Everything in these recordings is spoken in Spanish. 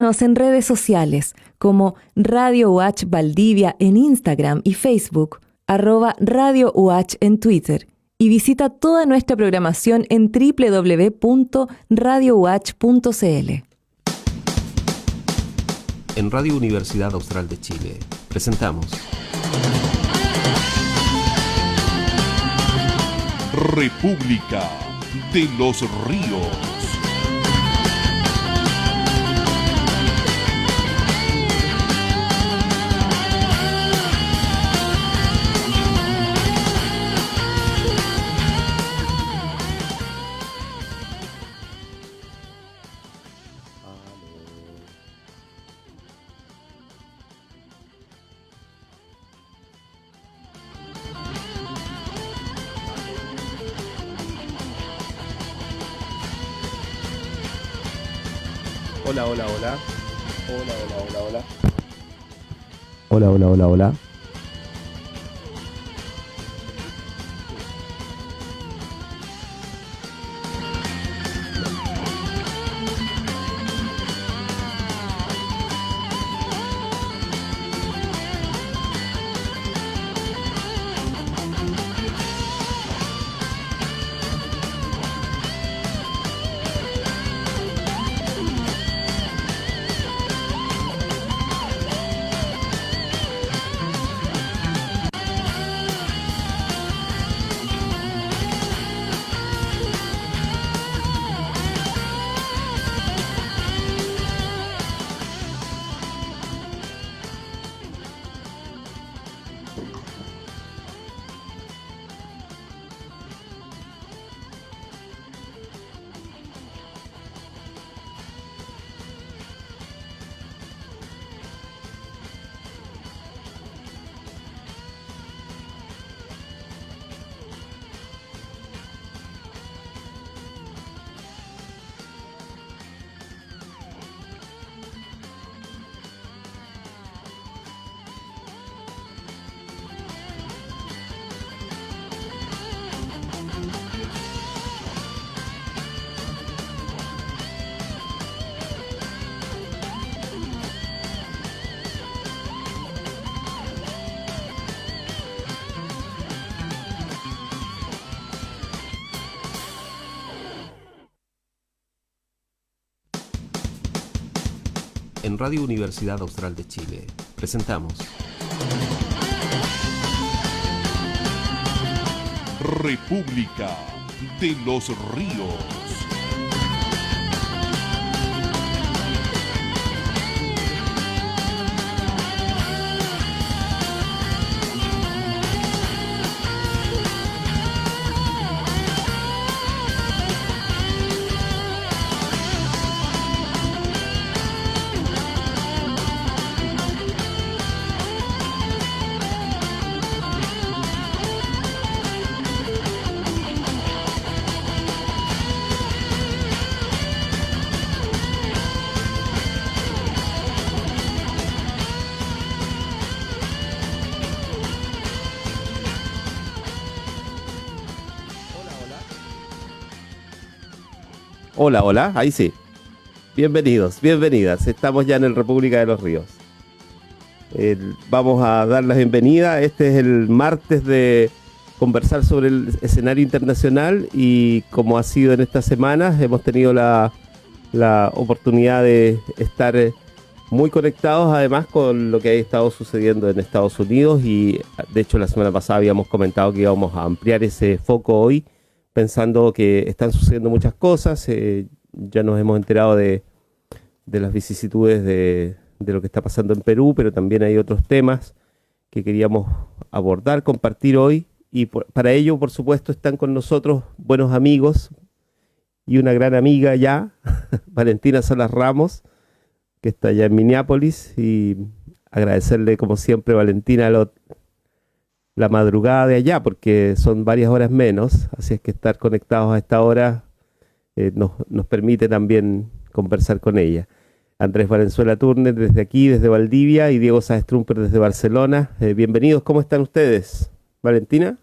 En redes sociales como Radio UH Valdivia en Instagram y Facebook, @Radio UH en Twitter, y visita toda nuestra programación en www.radiouh.cl. En Radio Universidad Austral de Chile presentamos República de los Ríos. Hola, hola, hola. Hola, hola, hola, hola. Hola, hola, hola, hola. En Radio Universidad Austral de Chile presentamos República de los Ríos. Hola, hola, ahí sí. Bienvenidos, bienvenidas. Estamos ya en el República de los Ríos. Vamos a dar la bienvenida. Este es el martes de conversar sobre el escenario internacional y como ha sido en estas semanas, hemos tenido la oportunidad de estar muy conectados además con lo que ha estado sucediendo en Estados Unidos y de hecho la semana pasada habíamos comentado que íbamos a ampliar ese foco hoy, pensando que están sucediendo muchas cosas. Ya nos hemos enterado de las vicisitudes de lo que está pasando en Perú, pero también hay otros temas que queríamos abordar, compartir hoy, y para ello, por supuesto, están con nosotros buenos amigos y una gran amiga ya, Valentina Salas Ramos, que está allá en Minneapolis, y agradecerle como siempre, Valentina, la madrugada de allá, porque son varias horas menos, así es que estar conectados a esta hora nos permite también conversar con ella. Andrés Valenzuela Turner desde aquí, desde Valdivia, y Diego Sáez Trumper desde Barcelona. Bienvenidos, ¿cómo están ustedes? ¿Valentina?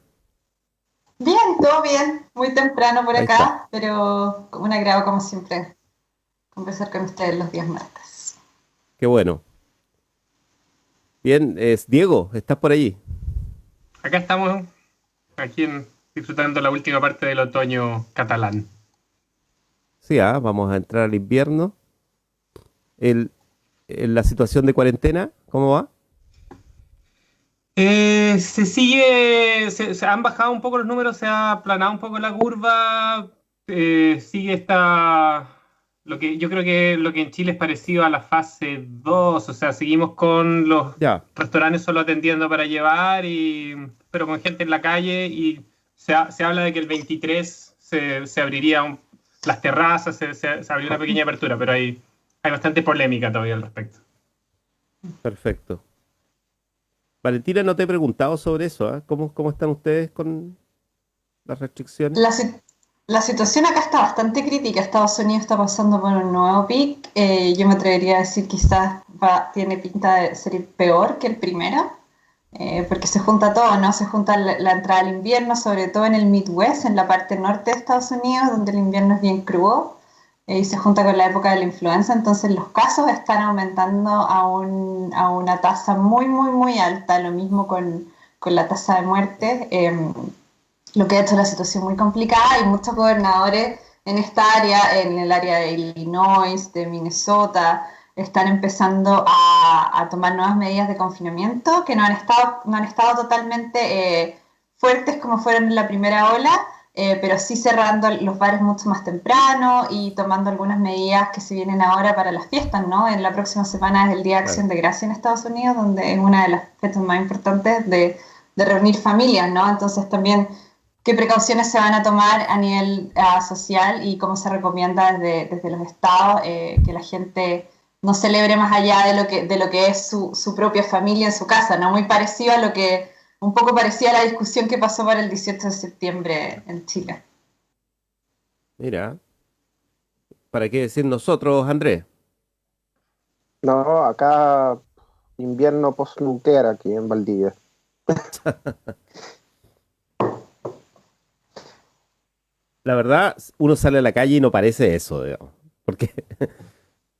Bien, todo bien, muy temprano por Ahí acá, está. pero con un agrado como siempre conversar con ustedes los días martes. Qué bueno. Bien, es Diego, ¿estás por allí? Acá estamos, disfrutando la última parte del otoño catalán. Sí, vamos a entrar al invierno. El, la situación de cuarentena, ¿cómo va? Se han bajado un poco los números, se ha aplanado un poco la curva, sigue lo que yo creo que lo que en Chile es parecido a la fase 2, o sea, seguimos con los Ya, restaurantes solo atendiendo para llevar, pero con gente en la calle, y se habla de que el 23 se abriría las terrazas, se abriría una pequeña apertura, pero hay bastante polémica todavía al respecto. perfecto. Valentina, no te he preguntado sobre eso, ¿ah? ¿Cómo están ustedes con las restricciones? La situación acá está bastante crítica. Estados Unidos está pasando por un nuevo pic. Yo me atrevería a decir quizás tiene pinta de ser peor que el primero, porque se junta todo, ¿no? Se junta la entrada al invierno, sobre todo en el Midwest, en la parte norte de Estados Unidos, donde el invierno es bien crudo, y se junta con la época de la influenza. Entonces los casos están aumentando a una tasa muy, muy, muy alta, lo mismo con la tasa de muerte. Lo que ha hecho la situación muy complicada, y muchos gobernadores en esta área, en el área de Illinois, de Minnesota, están empezando a tomar nuevas medidas de confinamiento que no han estado totalmente fuertes como fueron en la primera ola, pero sí cerrando los bares mucho más temprano y tomando algunas medidas que se vienen ahora para las fiestas, ¿no? En la próxima semana es el Día de Acción de Gracia en Estados Unidos, donde es una de las fechas más importantes de reunir familias, ¿no? Entonces también qué precauciones se van a tomar a nivel social, y cómo se recomienda desde los estados que la gente no celebre más allá de lo que es su propia familia en su casa, ¿no? Muy parecido a un poco parecida a la discusión que pasó para el 18 de septiembre en Chile. Mira, ¿para qué decir nosotros, Andrés? No, acá invierno post-nuclear aquí en Valdivia. La verdad, uno sale a la calle y no parece eso, digamos, porque,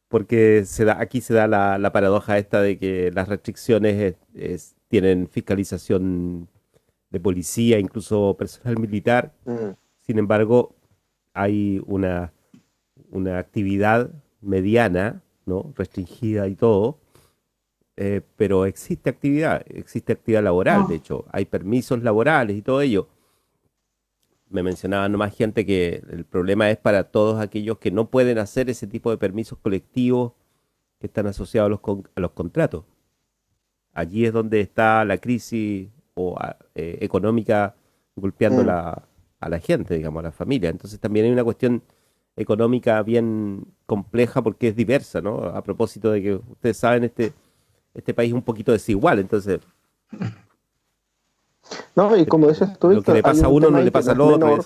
porque aquí se da la paradoja esta de que las restricciones tienen fiscalización de policía, incluso personal militar. Sin embargo, hay una actividad mediana, ¿no? Restringida y todo, pero existe actividad laboral, de hecho, hay permisos laborales y todo ello. Me mencionaba nomás gente que el problema es para todos aquellos que no pueden hacer ese tipo de permisos colectivos que están asociados a los contratos. Allí es donde está la crisis económica golpeando a la gente, digamos, a la familia. Entonces también hay una cuestión económica bien compleja porque es diversa, ¿no? A propósito de que ustedes saben, este país es un poquito desigual, entonces No, y como dices tú, lo que le pasa a uno no le pasa al otro.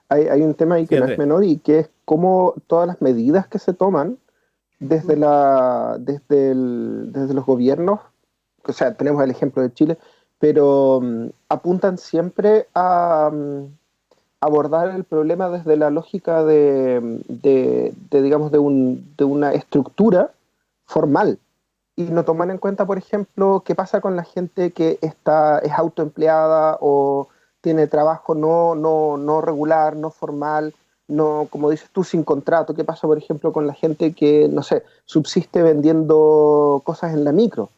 Hay un tema ahí que no es menor, y que es cómo todas las medidas que se toman desde los gobiernos, o sea, tenemos el ejemplo de Chile, pero apuntan siempre a abordar el problema desde la lógica digamos, de una estructura formal, y no toman en cuenta, por ejemplo, qué pasa con la gente que es autoempleada o tiene trabajo no regular, no formal, no, como dices tú, sin contrato. ¿Qué pasa, por ejemplo, con la gente que, no sé, subsiste vendiendo cosas en la micro?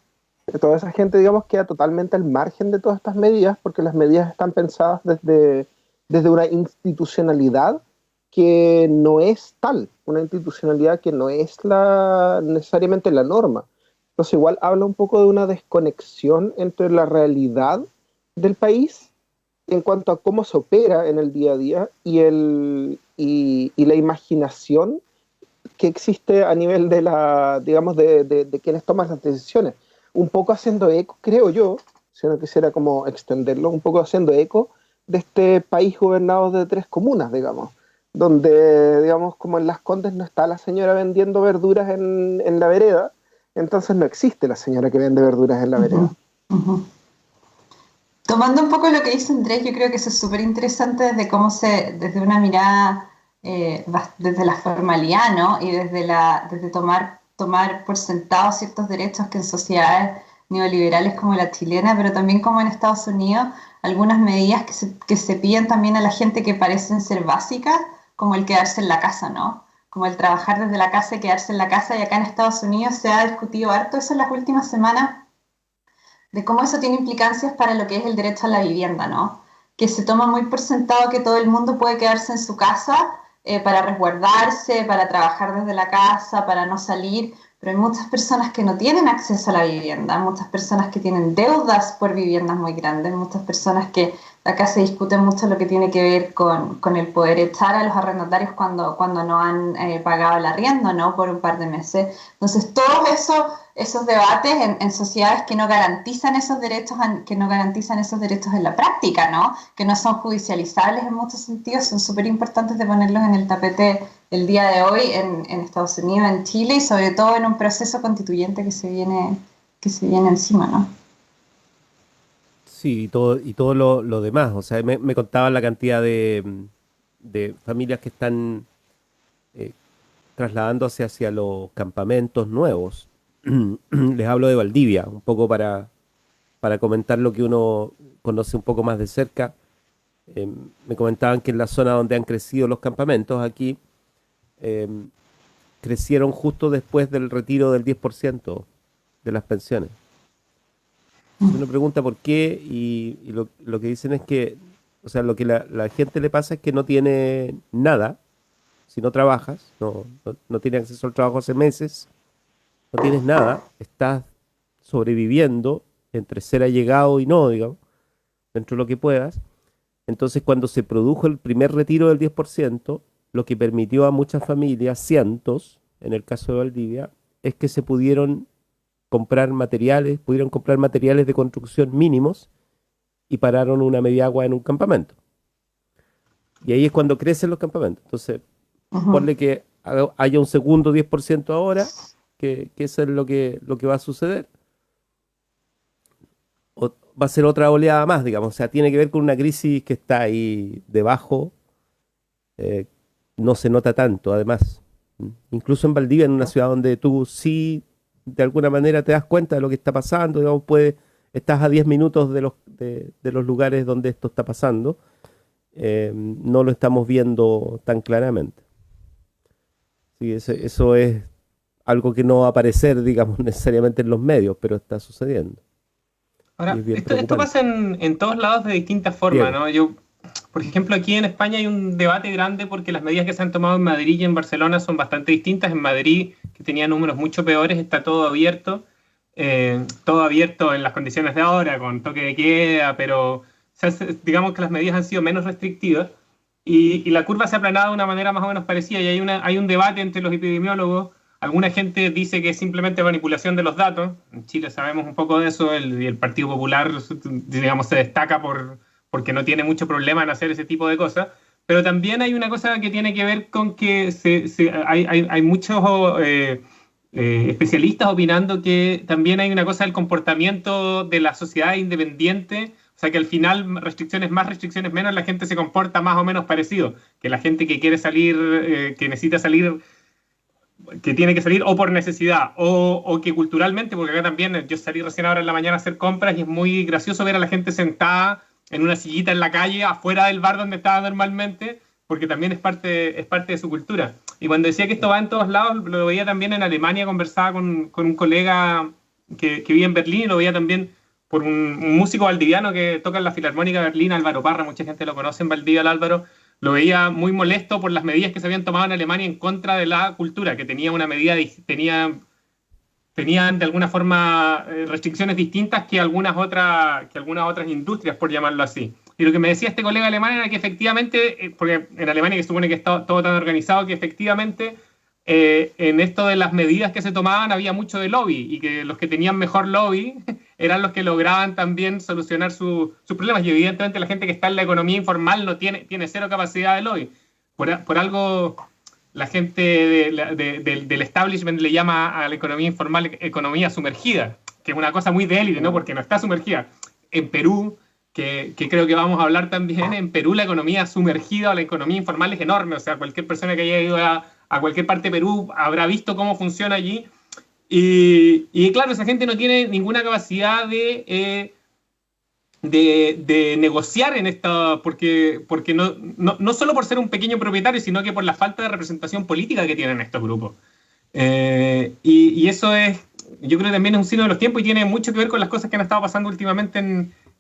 Toda esa gente, digamos, queda totalmente al margen de todas estas medidas, porque las medidas están pensadas desde una institucionalidad que no es tal, una institucionalidad que no es necesariamente la norma. Entonces igual habla un poco de una desconexión entre la realidad del país en cuanto a cómo se opera en el día a día y la imaginación que existe a nivel digamos, de quienes toman las decisiones. Un poco haciendo eco, creo yo, si no quisiera como extenderlo, un poco haciendo eco de este país gobernado de 3 comunas, digamos, donde, digamos, como en Las Condes no está la señora vendiendo verduras en la vereda, entonces no existe la señora que vende verduras en la vereda. Uh-huh. Tomando un poco lo que dice Andrés, yo creo que eso es súper interesante desde una mirada desde la formalidad, ¿no? Y desde tomar por sentado ciertos derechos que en sociedades neoliberales como la chilena, pero también como en Estados Unidos, algunas medidas que se piden también a la gente que parecen ser básicas, como el quedarse en la casa, ¿no? Como el trabajar desde la casa y quedarse en la casa, y acá en Estados Unidos se ha discutido harto eso en las últimas semanas, de cómo eso tiene implicancias para lo que es el derecho a la vivienda, ¿no? Que se toma muy por sentado que todo el mundo puede quedarse en su casa para resguardarse, para trabajar desde la casa, para no salir, pero hay muchas personas que no tienen acceso a la vivienda, muchas personas que tienen deudas por viviendas muy grandes, muchas personas que acá se discute mucho lo que tiene que ver con el poder echar a los arrendatarios cuando no han pagado el arriendo, ¿no? Por un par de meses. Entonces, todos esos debates en sociedades que no garantizan esos derechos, en la práctica, ¿no? Que no son judicializables en muchos sentidos, son súper importantes de ponerlos en el tapete el día de hoy en Estados Unidos, en Chile, y sobre todo en un proceso constituyente que se viene encima, ¿no? Sí, y todo lo demás. O sea, me contaban la cantidad de familias que están trasladándose hacia los campamentos nuevos. Les hablo de Valdivia, un poco para comentar lo que uno conoce un poco más de cerca. Me comentaban que en la zona donde han crecido los campamentos, aquí, crecieron justo después del retiro del 10% de las pensiones. Uno pregunta por qué y lo que dicen es que, o sea, lo que la gente le pasa es que no tiene nada si no trabajas, no tiene acceso al trabajo hace meses, no tienes nada, estás sobreviviendo entre ser allegado y no, digamos, dentro de lo que puedas. Entonces, cuando se produjo el primer retiro del 10%, lo que permitió a muchas familias, cientos, en el caso de Valdivia, es que se pudieron comprar materiales de construcción mínimos y pararon una mediagua en un campamento. Y ahí es cuando crecen los campamentos. Entonces, ponle que haya un segundo 10% ahora, que eso es lo que va a suceder. O va a ser otra oleada más, digamos. O sea, tiene que ver con una crisis que está ahí debajo. No se nota tanto, además. Incluso en Valdivia, en una ciudad donde tú sí de alguna manera te das cuenta de lo que está pasando, digamos, estás a 10 minutos de los lugares donde esto está pasando, no lo estamos viendo tan claramente. Sí, eso es algo que no va a aparecer, digamos, necesariamente en los medios, pero está sucediendo. Ahora, esto pasa en todos lados de distintas formas, ¿no? Por ejemplo, aquí en España hay un debate grande porque las medidas que se han tomado en Madrid y en Barcelona son bastante distintas. En Madrid, que tenía números mucho peores, está todo abierto en las condiciones de ahora, con toque de queda, pero digamos que las medidas han sido menos restrictivas y la curva se ha aplanado de una manera más o menos parecida y hay un debate entre los epidemiólogos. Alguna gente dice que es simplemente manipulación de los datos. En Chile sabemos un poco de eso, y el Partido Popular, digamos, se destaca porque no tiene mucho problema en hacer ese tipo de cosas, pero también hay una cosa que tiene que ver con que hay muchos especialistas opinando que también hay una cosa del comportamiento de la sociedad independiente, o sea que al final restricciones más, restricciones menos, la gente se comporta más o menos parecido, que la gente que quiere salir, que necesita salir, que tiene que salir o por necesidad o que culturalmente, porque acá también yo salí recién ahora en la mañana a hacer compras y es muy gracioso ver a la gente sentada en una sillita en la calle, afuera del bar donde estaba normalmente, porque también es parte de su cultura. Y cuando decía que esto va en todos lados, lo veía también en Alemania, conversaba con un colega que vive en Berlín, lo veía también por un músico valdiviano que toca en la Filarmónica de Berlín, Álvaro Parra, mucha gente lo conoce en Valdivia, el Álvaro, lo veía muy molesto por las medidas que se habían tomado en Alemania en contra de la cultura, que tenía una medida, tenían de alguna forma restricciones distintas que algunas otras industrias, por llamarlo así. Y lo que me decía este colega alemán era que efectivamente, porque en Alemania que supone que está todo tan organizado, que efectivamente en esto de las medidas que se tomaban había mucho de lobby y que los que tenían mejor lobby eran los que lograban también solucionar sus problemas. Y evidentemente la gente que está en la economía informal tiene cero capacidad de lobby. Por algo la gente del establishment le llama a la economía informal economía sumergida, que es una cosa muy de élite, ¿no? Porque no está sumergida. En Perú que creo que vamos a hablar también. En Perú la economía sumergida o la economía informal es enorme, o sea, cualquier persona que haya ido a cualquier parte de Perú habrá visto cómo funciona allí. Y claro, esa gente no tiene ninguna capacidad de negociar en esta, porque no solo por ser un pequeño propietario, sino que por la falta de representación política que tienen estos grupos. Y eso es, yo creo que también es un signo de los tiempos y tiene mucho que ver con las cosas que han estado pasando últimamente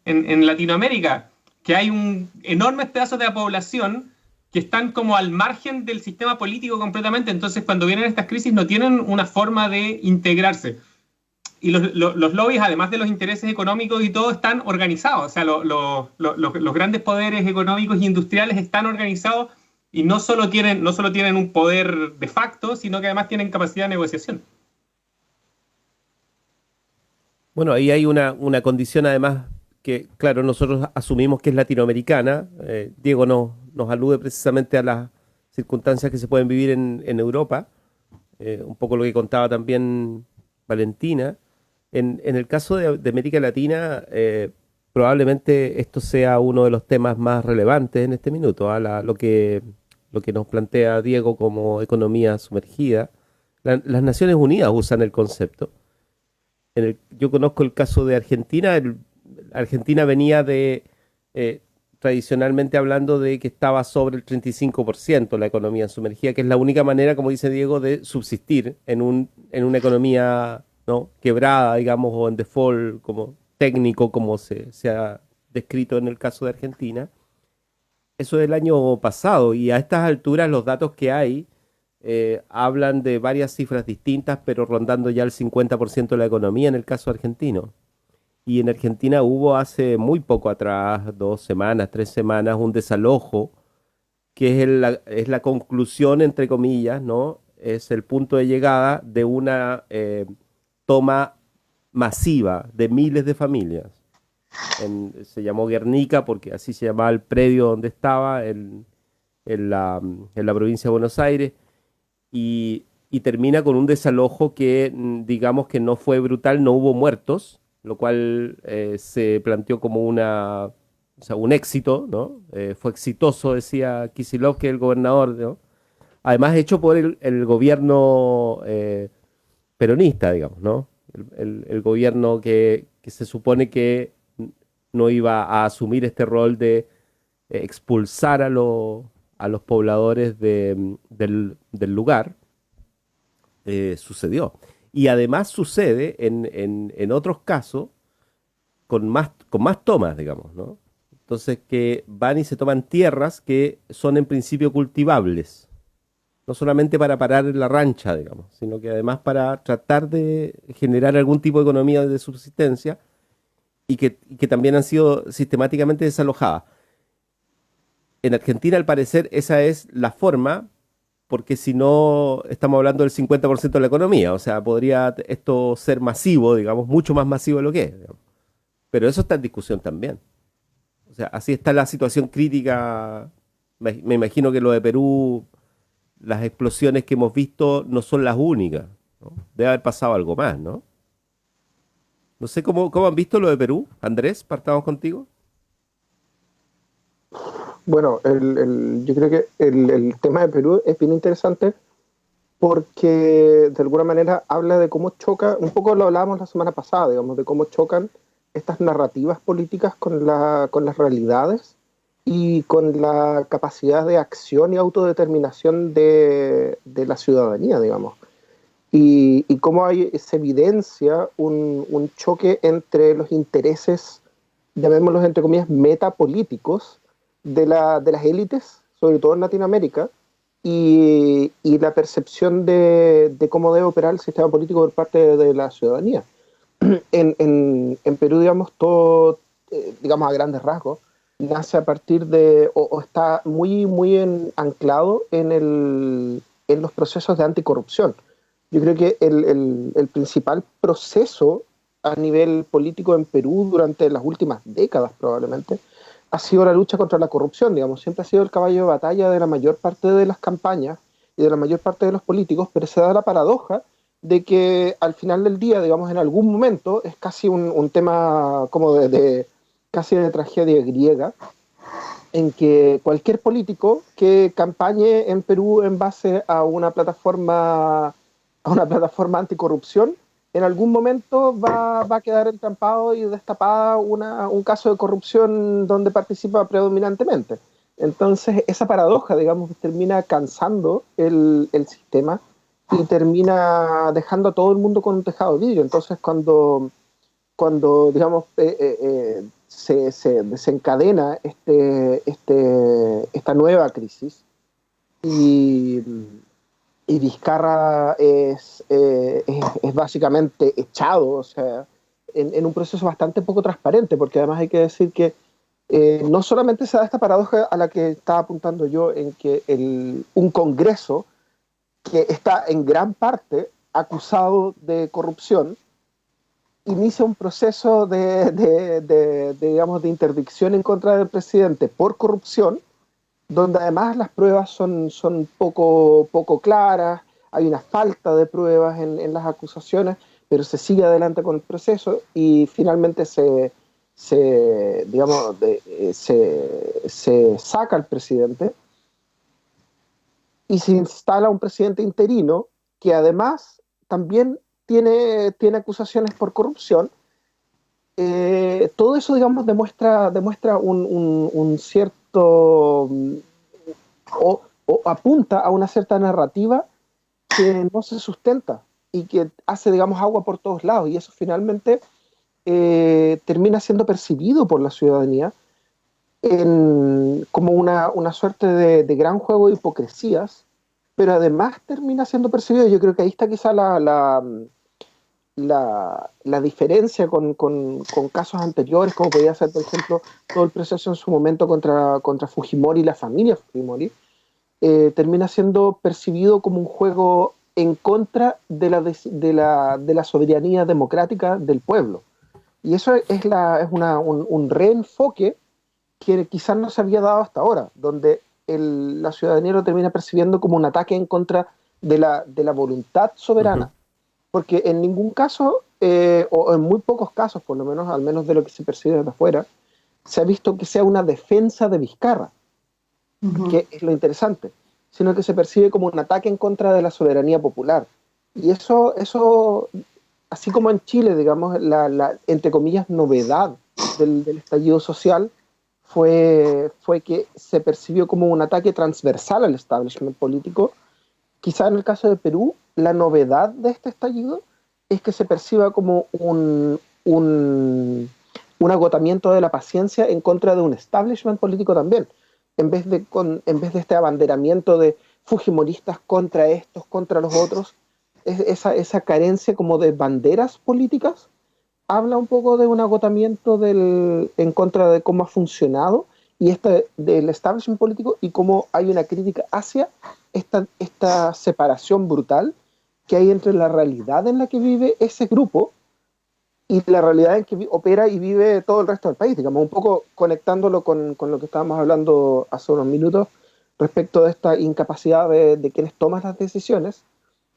en Latinoamérica, que hay un enormes pedazos de la población que están como al margen del sistema político completamente. Entonces, cuando vienen estas crisis no tienen una forma de integrarse. Y los lobbies, además de los intereses económicos y todo, están organizados. O sea, los grandes poderes económicos y industriales están organizados y no solo tienen un poder de facto, sino que además tienen capacidad de negociación. Bueno, ahí hay una condición además que, claro, nosotros asumimos que es latinoamericana. Diego nos alude precisamente a las circunstancias que se pueden vivir en Europa, un poco lo que contaba también Valentina. En el caso de América Latina, probablemente esto sea uno de los temas más relevantes en este minuto, lo que nos plantea Diego como economía sumergida. Las Naciones Unidas usan el concepto. Yo conozco el caso de Argentina. Argentina venía tradicionalmente hablando de que estaba sobre el 35% la economía sumergida, que es la única manera, como dice Diego, de subsistir en una economía, ¿no?, quebrada, digamos, o en default como técnico, como se ha descrito en el caso de Argentina. Eso es el año pasado, y a estas alturas los datos que hay hablan de varias cifras distintas, pero rondando ya el 50% de la economía en el caso argentino. Y en Argentina hubo hace muy poco atrás, 2 semanas, 3 semanas, un desalojo, que es la conclusión, entre comillas, ¿no? Es el punto de llegada de una toma masiva de miles de familias. Se llamó Guernica porque así se llamaba el predio donde estaba, en la provincia de Buenos Aires, y termina con un desalojo que, digamos que no fue brutal, no hubo muertos, lo cual se planteó como un éxito, ¿no? Fue exitoso, decía Kicillof, que es el gobernador, ¿no? Además hecho por el gobierno peronista, digamos, ¿no? El gobierno que se supone que no iba a asumir este rol de expulsar a los pobladores del lugar, sucedió. Y además sucede en otros casos con más tomas, digamos, ¿no? Entonces, que van y se toman tierras que son en principio cultivables, no solamente para parar en la rancha, digamos, sino que además para tratar de generar algún tipo de economía de subsistencia, y que también han sido sistemáticamente desalojadas. En Argentina, al parecer, esa es la forma, porque si no, estamos hablando del 50% de la economía. O sea, podría esto ser masivo, digamos, mucho más masivo de lo que es, digamos. Pero eso está en discusión también. O sea, así está la situación crítica. Me imagino que lo de Perú, las explosiones que hemos visto no son las únicas, ¿no? Debe haber pasado algo más, ¿no? No sé cómo han visto lo de Perú. Andrés, partamos contigo. Bueno, yo creo que el tema de Perú es bien interesante porque de alguna manera habla de cómo choca, un poco lo hablábamos la semana pasada, digamos, de cómo chocan estas narrativas políticas con las realidades y con la capacidad de acción y autodeterminación de la ciudadanía, digamos. Y cómo se evidencia un choque entre los intereses, llamémoslos entre comillas, metapolíticos de las élites, sobre todo en Latinoamérica, y la percepción de cómo debe operar el sistema político por parte de la ciudadanía. En Perú, digamos, todo, digamos, a grandes rasgos, nace a partir de, o está muy, muy anclado en los procesos de anticorrupción. Yo creo que el principal proceso a nivel político en Perú durante las últimas décadas probablemente ha sido la lucha contra la corrupción, digamos. Siempre ha sido el caballo de batalla de la mayor parte de las campañas y de la mayor parte de los políticos, pero se da la paradoja de que al final del día, digamos, en algún momento es casi un tema como de casi de tragedia griega, en que cualquier político que campañe en Perú en base a una plataforma anticorrupción, en algún momento va a quedar entrampado y destapada un caso de corrupción donde participa predominantemente. Entonces, esa paradoja, digamos, termina cansando el sistema y termina dejando a todo el mundo con un tejado de vidrio. Entonces, cuando digamos, se desencadena esta nueva crisis y Vizcarra es básicamente echado, o sea, en un proceso bastante poco transparente, porque además hay que decir que no solamente se da esta paradoja a la que estaba apuntando yo, en que un Congreso que está en gran parte acusado de corrupción, inicia un proceso digamos, de interdicción en contra del presidente por corrupción, donde además las pruebas son poco claras, hay una falta de pruebas en las acusaciones, pero se sigue adelante con el proceso y finalmente se saca al presidente y se instala un presidente interino que además también tiene acusaciones por corrupción. Todo eso, digamos, demuestra un cierto o apunta a una cierta narrativa que no se sustenta y que hace, digamos, agua por todos lados, y eso finalmente termina siendo percibido por la ciudadanía como una suerte de gran juego de hipocresías, pero además termina siendo percibido. Yo creo que ahí está quizá la diferencia con casos anteriores, como podía ser, por ejemplo, todo el proceso en su momento contra Fujimori y la familia Fujimori. Termina siendo percibido como un juego en contra de la soberanía democrática del pueblo. Y eso es un reenfoque que quizás no se había dado hasta ahora, donde la ciudadanía lo termina percibiendo como un ataque en contra de la voluntad soberana. Porque en ningún caso, o en muy pocos casos, por lo menos, al menos de lo que se percibe desde afuera, se ha visto que sea una defensa de Vizcarra, que es lo interesante, sino que se percibe como un ataque en contra de la soberanía popular. Y eso así como en Chile, digamos, la entre comillas, novedad del estallido social fue que se percibió como un ataque transversal al establishment político. Quizá en el caso de Perú, la novedad de este estallido es que se perciba como un agotamiento de la paciencia en contra de un establishment político también, en vez de este abanderamiento de fujimoristas contra estos, contra los otros. Esa carencia como de banderas políticas habla un poco de un agotamiento en contra de cómo ha funcionado y del establishment político, y cómo hay una crítica hacia esta separación brutal que hay entre la realidad en la que vive ese grupo y la realidad en que opera y vive todo el resto del país, digamos, un poco conectándolo con lo que estábamos hablando hace unos minutos respecto de esta incapacidad de quienes toman las decisiones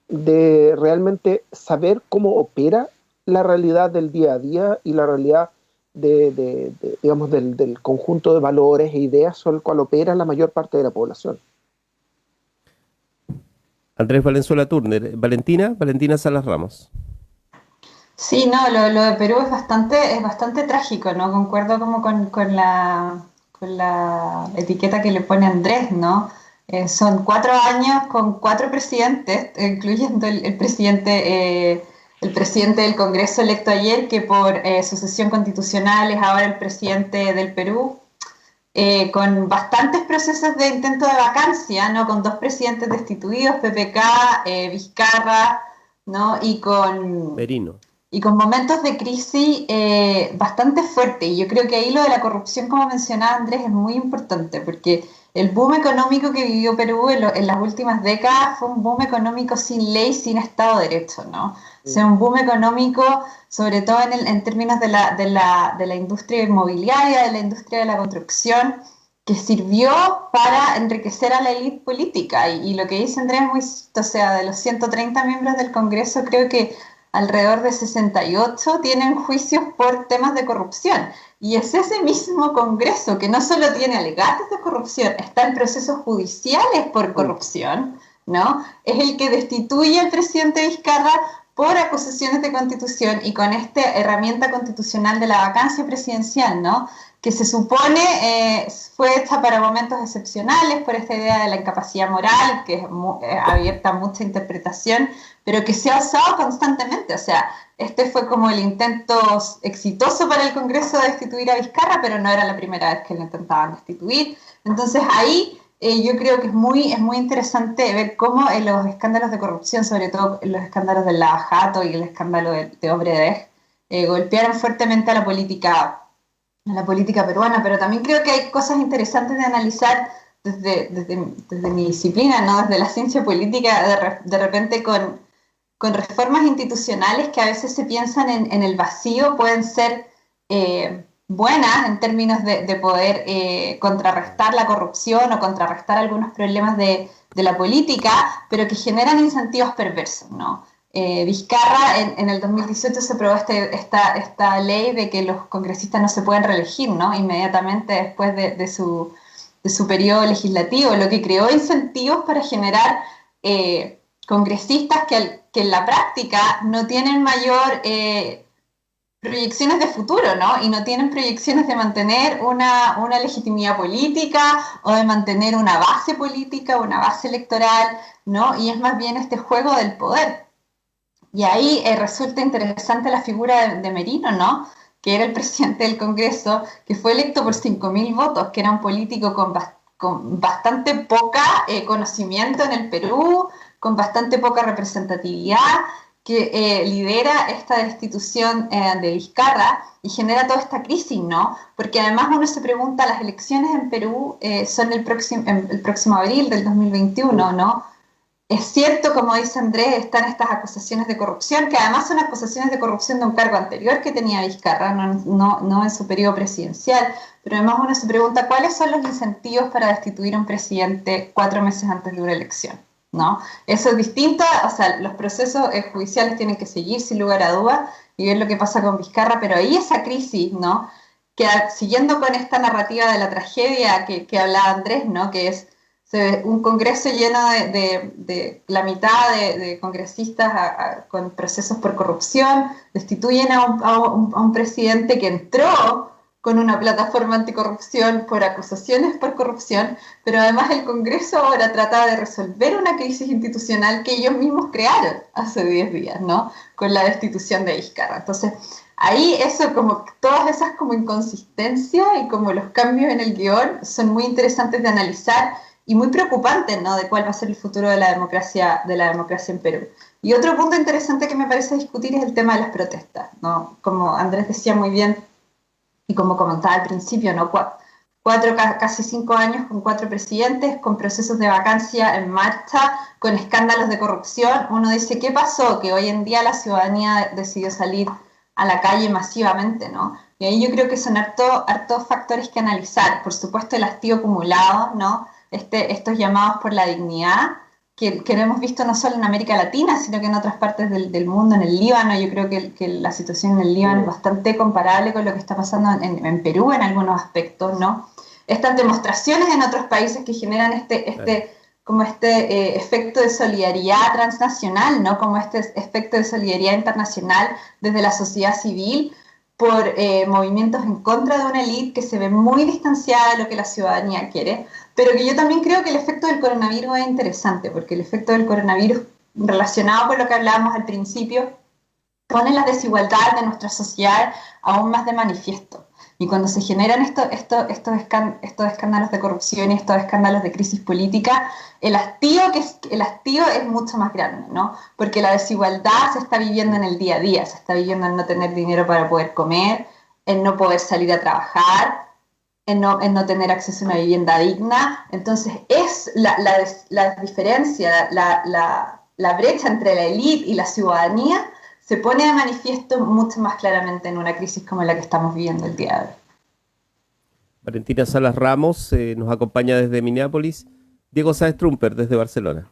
de realmente saber cómo opera la realidad del día a día y la realidad digamos, del conjunto de valores e ideas sobre el cual opera la mayor parte de la población. Andrés Valenzuela Turner. Valentina Salas Ramos. Sí, no, lo de Perú es bastante trágico, ¿no? Concuerdo como con la etiqueta que le pone Andrés, ¿no? Son 4 años con 4 presidentes, incluyendo el presidente del Congreso electo ayer, que por sucesión constitucional es ahora el presidente del Perú, con bastantes procesos de intento de vacancia, ¿no? Con 2 presidentes destituidos, PPK, Vizcarra, ¿no? Y con momentos de crisis bastante fuertes. Y yo creo que ahí lo de la corrupción, como mencionaba Andrés, es muy importante, porque el boom económico que vivió Perú en las últimas décadas fue un boom económico sin ley, sin Estado de Derecho, ¿no? O sea, un boom económico, sobre todo en términos de la industria inmobiliaria, de la industria de la construcción, que sirvió para enriquecer a la élite política. Y lo que dice Andrés es muy, o sea, de los 130 miembros del Congreso, creo que alrededor de 68 tienen juicios por temas de corrupción. Y es ese mismo Congreso que no solo tiene alegatos de corrupción, está en procesos judiciales por corrupción, ¿no? Es el que destituye al presidente Vizcarra por acusaciones de constitución y con esta herramienta constitucional de la vacancia presidencial, ¿no? Que se supone fue hecha para momentos excepcionales por esta idea de la incapacidad moral, que es abierta a mucha interpretación, pero que se ha usado constantemente. O sea, este fue como el intento exitoso para el Congreso de destituir a Vizcarra, pero no era la primera vez que lo intentaban destituir. Entonces ahí yo creo que es muy interesante ver cómo los escándalos de corrupción, sobre todo los escándalos del Lava-Jato y el escándalo de Odebrecht, golpearon fuertemente a la política peruana, pero también creo que hay cosas interesantes de analizar desde mi disciplina, ¿no? Desde la ciencia política, de repente con reformas institucionales que a veces se piensan en el vacío, pueden ser buenas en términos de poder contrarrestar la corrupción o contrarrestar algunos problemas de la política, pero que generan incentivos perversos, ¿no? Vizcarra en el 2018 se aprobó esta ley de que los congresistas no se pueden reelegir, ¿no? Inmediatamente después de su periodo legislativo, lo que creó incentivos para generar congresistas que en la práctica no tienen mayor proyecciones de futuro, ¿no? Y no tienen proyecciones de mantener una legitimidad política o de mantener una base política, una base electoral, ¿no? Y es más bien este juego del poder. Y ahí resulta interesante la figura de Merino, ¿no? Que era el presidente del Congreso, que fue electo por 5.000 votos, que era un político con bastante poca conocimiento en el Perú, con bastante poca representatividad, que lidera esta destitución de Vizcarra y genera toda esta crisis, ¿no? Porque además uno se pregunta, las elecciones en Perú son el próximo abril del 2021, ¿no? Es cierto, como dice Andrés, están estas acusaciones de corrupción, que además son acusaciones de corrupción de un cargo anterior que tenía Vizcarra, no en su periodo presidencial, pero además uno se pregunta cuáles son los incentivos para destituir a un presidente 4 meses antes de una elección, ¿no? Eso es distinto, o sea, los procesos judiciales tienen que seguir sin lugar a dudas y ver lo que pasa con Vizcarra, pero ahí esa crisis, ¿no? Que siguiendo con esta narrativa de la tragedia que hablaba Andrés, ¿no? Que es un congreso lleno de la mitad de congresistas con procesos por corrupción, destituyen a un presidente que entró con una plataforma anticorrupción por acusaciones por corrupción, pero además el Congreso ahora trata de resolver una crisis institucional que ellos mismos crearon hace 10 días, ¿no? Con la destitución de Vizcarra. Entonces, ahí eso, como todas esas como inconsistencias y como los cambios en el guión son muy interesantes de analizar y muy preocupantes, ¿no? De cuál va a ser el futuro de la democracia en Perú. Y otro punto interesante que me parece discutir es el tema de las protestas, ¿no? Como Andrés decía muy bien y como comentaba al principio, ¿no? Casi 5 años con 4 presidentes, con procesos de vacancia en marcha, con escándalos de corrupción. Uno dice, ¿qué pasó? Que hoy en día la ciudadanía decidió salir a la calle masivamente, ¿no? Y ahí yo creo que son hartos factores que analizar. Por supuesto, el hastío acumulado, ¿no? Estos llamados por la dignidad, que lo hemos visto no solo en América Latina, sino que en otras partes del mundo, en el Líbano. Yo creo que la situación en el Líbano es bastante comparable con lo que está pasando en Perú en algunos aspectos, ¿no? Estas demostraciones en otros países que generan este efecto de solidaridad transnacional, ¿no? Como este efecto de solidaridad internacional desde la sociedad civil por movimientos en contra de una élite que se ve muy distanciada de lo que la ciudadanía quiere, pero que yo también creo que el efecto del coronavirus es interesante, porque el efecto del coronavirus, relacionado con lo que hablábamos al principio, pone las desigualdades de nuestra sociedad aún más de manifiesto. Y cuando se generan estos escándalos de corrupción y estos escándalos de crisis política, el hastío es mucho más grande, ¿no? Porque la desigualdad se está viviendo en el día a día, se está viviendo en no tener dinero para poder comer, en no poder salir a trabajar, en no tener acceso a una vivienda digna. Entonces es la diferencia, la brecha entre la élite y la ciudadanía se pone de manifiesto mucho más claramente en una crisis como la que estamos viviendo el día de hoy. Valentina Salas Ramos nos acompaña desde Minneapolis. Diego Sáenz Trumper desde Barcelona.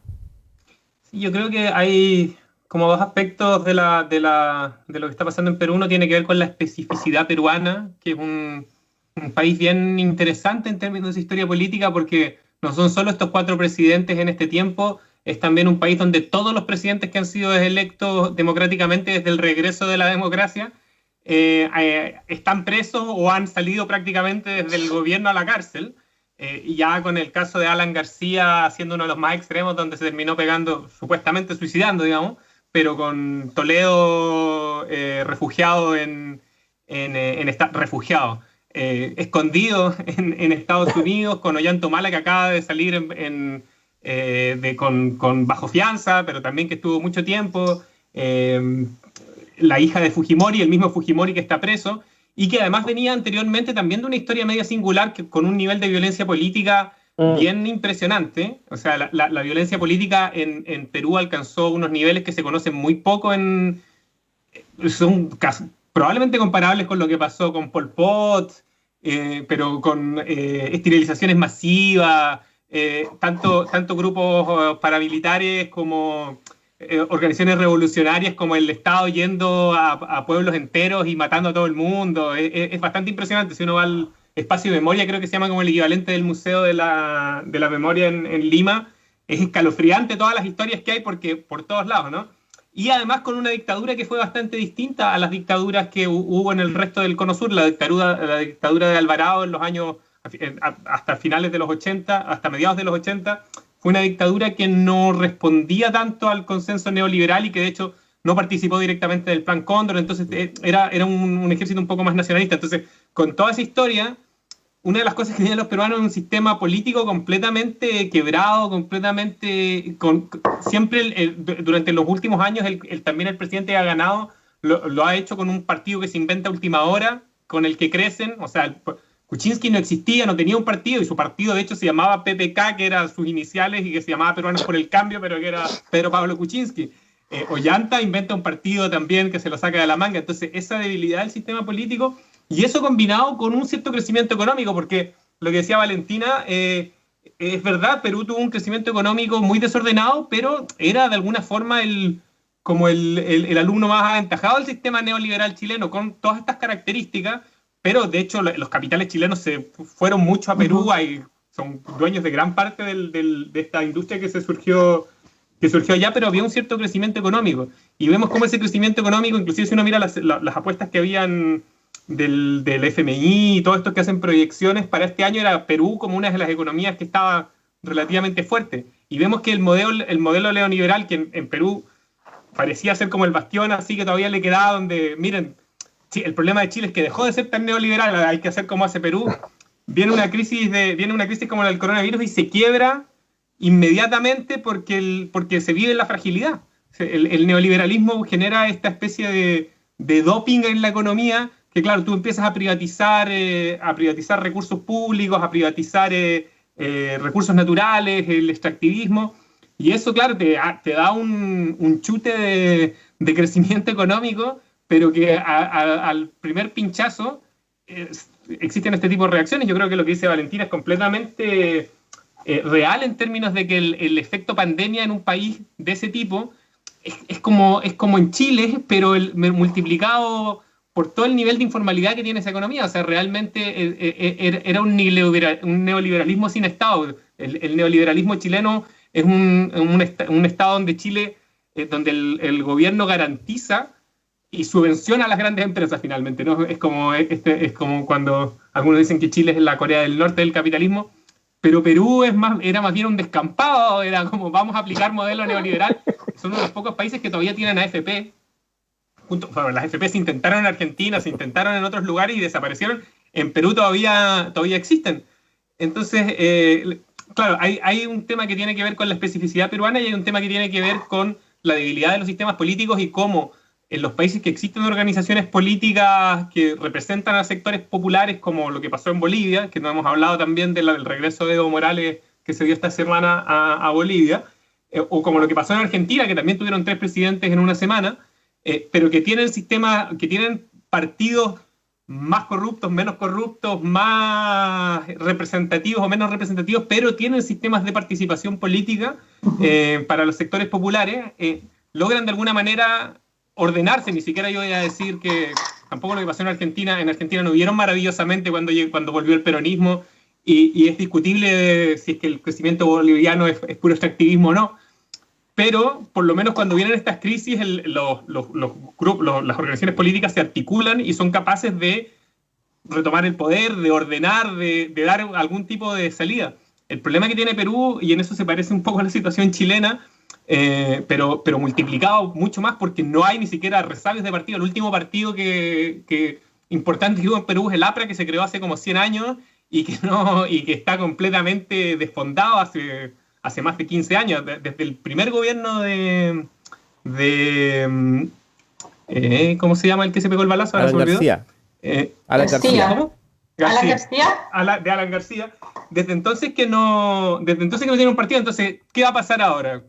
Sí, yo creo que hay como dos aspectos de lo que está pasando en Perú. Uno tiene que ver con la especificidad peruana, que es un país bien interesante en términos de su historia política, porque no son solo estos 4 presidentes en este tiempo, es también un país donde todos los presidentes que han sido electos democráticamente desde el regreso de la democracia están presos o han salido prácticamente desde el gobierno a la cárcel. Y ya con el caso de Alan García siendo uno de los más extremos, donde se terminó pegando, supuestamente suicidando, digamos, pero con Toledo refugiado escondido en Estados Unidos, con Ollantumala, que acaba de salir con bajo fianza, pero también que estuvo mucho tiempo, la hija de Fujimori, el mismo Fujimori que está preso, y que además venía anteriormente también de una historia media singular, con un nivel de violencia política bien impresionante. O sea, la violencia política en Perú alcanzó unos niveles que se conocen muy poco, son probablemente comparables con lo que pasó con Pol Pot, pero con esterilizaciones masivas, tanto grupos paramilitares como organizaciones revolucionarias, como el Estado yendo a pueblos enteros y matando a todo el mundo. Es bastante impresionante. Si uno va al espacio de memoria, creo que se llama como el equivalente del Museo de la Memoria en Lima, es escalofriante todas las historias que hay, porque por todos lados, ¿no? Y además con una dictadura que fue bastante distinta a las dictaduras que hubo en el resto del Cono Sur. La dictadura de Alvarado en los años, hasta finales de los 80, hasta mediados de los 80, fue una dictadura que no respondía tanto al consenso neoliberal y que de hecho no participó directamente del Plan Cóndor. Entonces era un ejército un poco más nacionalista. Entonces, con toda esa historia, una de las cosas que tienen los peruanos es un sistema político completamente quebrado, siempre durante los últimos años también el presidente que ha ganado lo ha hecho con un partido que se inventa a última hora, con el que crecen. O sea, Kuczynski no existía, no tenía un partido, y su partido de hecho se llamaba PPK, que eran sus iniciales, y que se llamaba Peruanos por el Cambio, pero que era Pedro Pablo Kuczynski. Ollanta inventa un partido también que se lo saca de la manga. Entonces, esa debilidad del sistema político, y eso combinado con un cierto crecimiento económico, porque lo que decía Valentina, es verdad, Perú tuvo un crecimiento económico muy desordenado, pero era de alguna forma como el alumno más aventajado del sistema neoliberal chileno, con todas estas características. Pero de hecho los capitales chilenos se fueron mucho a Perú, son dueños de gran parte de esta industria que surgió allá, pero había un cierto crecimiento económico. Y vemos cómo ese crecimiento económico, inclusive si uno mira las apuestas que habían del FMI y todos estos que hacen proyecciones para este año, era Perú como una de las economías que estaba relativamente fuerte. Y vemos que el modelo neoliberal, que en Perú parecía ser como el bastión, así que todavía le quedaba, donde, miren, sí, el problema de Chile es que dejó de ser tan neoliberal, hay que hacer como hace Perú. Viene una crisis como la del coronavirus y se quiebra inmediatamente porque se vive en la fragilidad. El neoliberalismo genera esta especie de doping en la economía, que claro, tú empiezas a privatizar recursos públicos, a privatizar recursos naturales, el extractivismo, y eso, claro, te da un chute de crecimiento económico, pero que al primer pinchazo existen este tipo de reacciones. Yo creo que lo que dice Valentina es completamente real, en términos de que el efecto pandemia en un país de ese tipo es como en Chile, pero multiplicado por todo el nivel de informalidad que tiene esa economía. O sea, realmente era un neoliberalismo sin Estado. El neoliberalismo chileno es un Estado donde Chile, donde el gobierno garantiza y subvenciona a las grandes empresas finalmente, ¿no? Es como cuando algunos dicen que Chile es la Corea del Norte del capitalismo, pero Perú era más bien un descampado, era como vamos a aplicar modelo neoliberal. Son uno de los pocos países que todavía tienen AFP. Las AFP se intentaron en Argentina, se intentaron en otros lugares y desaparecieron. En Perú todavía existen. Entonces, claro, hay un tema que tiene que ver con la especificidad peruana, y hay un tema que tiene que ver con la debilidad de los sistemas políticos y cómo en los países que existen organizaciones políticas que representan a sectores populares, como lo que pasó en Bolivia, que no hemos hablado también del regreso de Evo Morales que se dio esta semana a Bolivia, o como lo que pasó en Argentina, que también tuvieron 3 presidentes en una semana, pero que tienen partidos más corruptos, menos corruptos, más representativos o menos representativos, pero tienen sistemas de participación política para los sectores populares. logran de alguna manera ordenarse. Ni siquiera yo voy a decir que tampoco lo que pasó en Argentina no vieron maravillosamente cuando volvió el peronismo, y es discutible si es que el crecimiento boliviano es puro extractivismo o no, pero por lo menos cuando vienen estas crisis las organizaciones políticas se articulan y son capaces de retomar el poder, de ordenar, de dar algún tipo de salida. El problema que tiene Perú, y en eso se parece un poco a la situación chilena, pero multiplicado mucho más, porque no hay ni siquiera resabios de partido. El último partido importante que hubo en Perú es el APRA, que se creó hace como 100 años y que está completamente desfondado hace más de 15 años, desde el primer gobierno ¿cómo se llama el que se pegó el balazo? Alan García. Alan García. Alan García. De Alan García. Desde entonces que no tiene un partido. Entonces, ¿qué va a pasar ahora?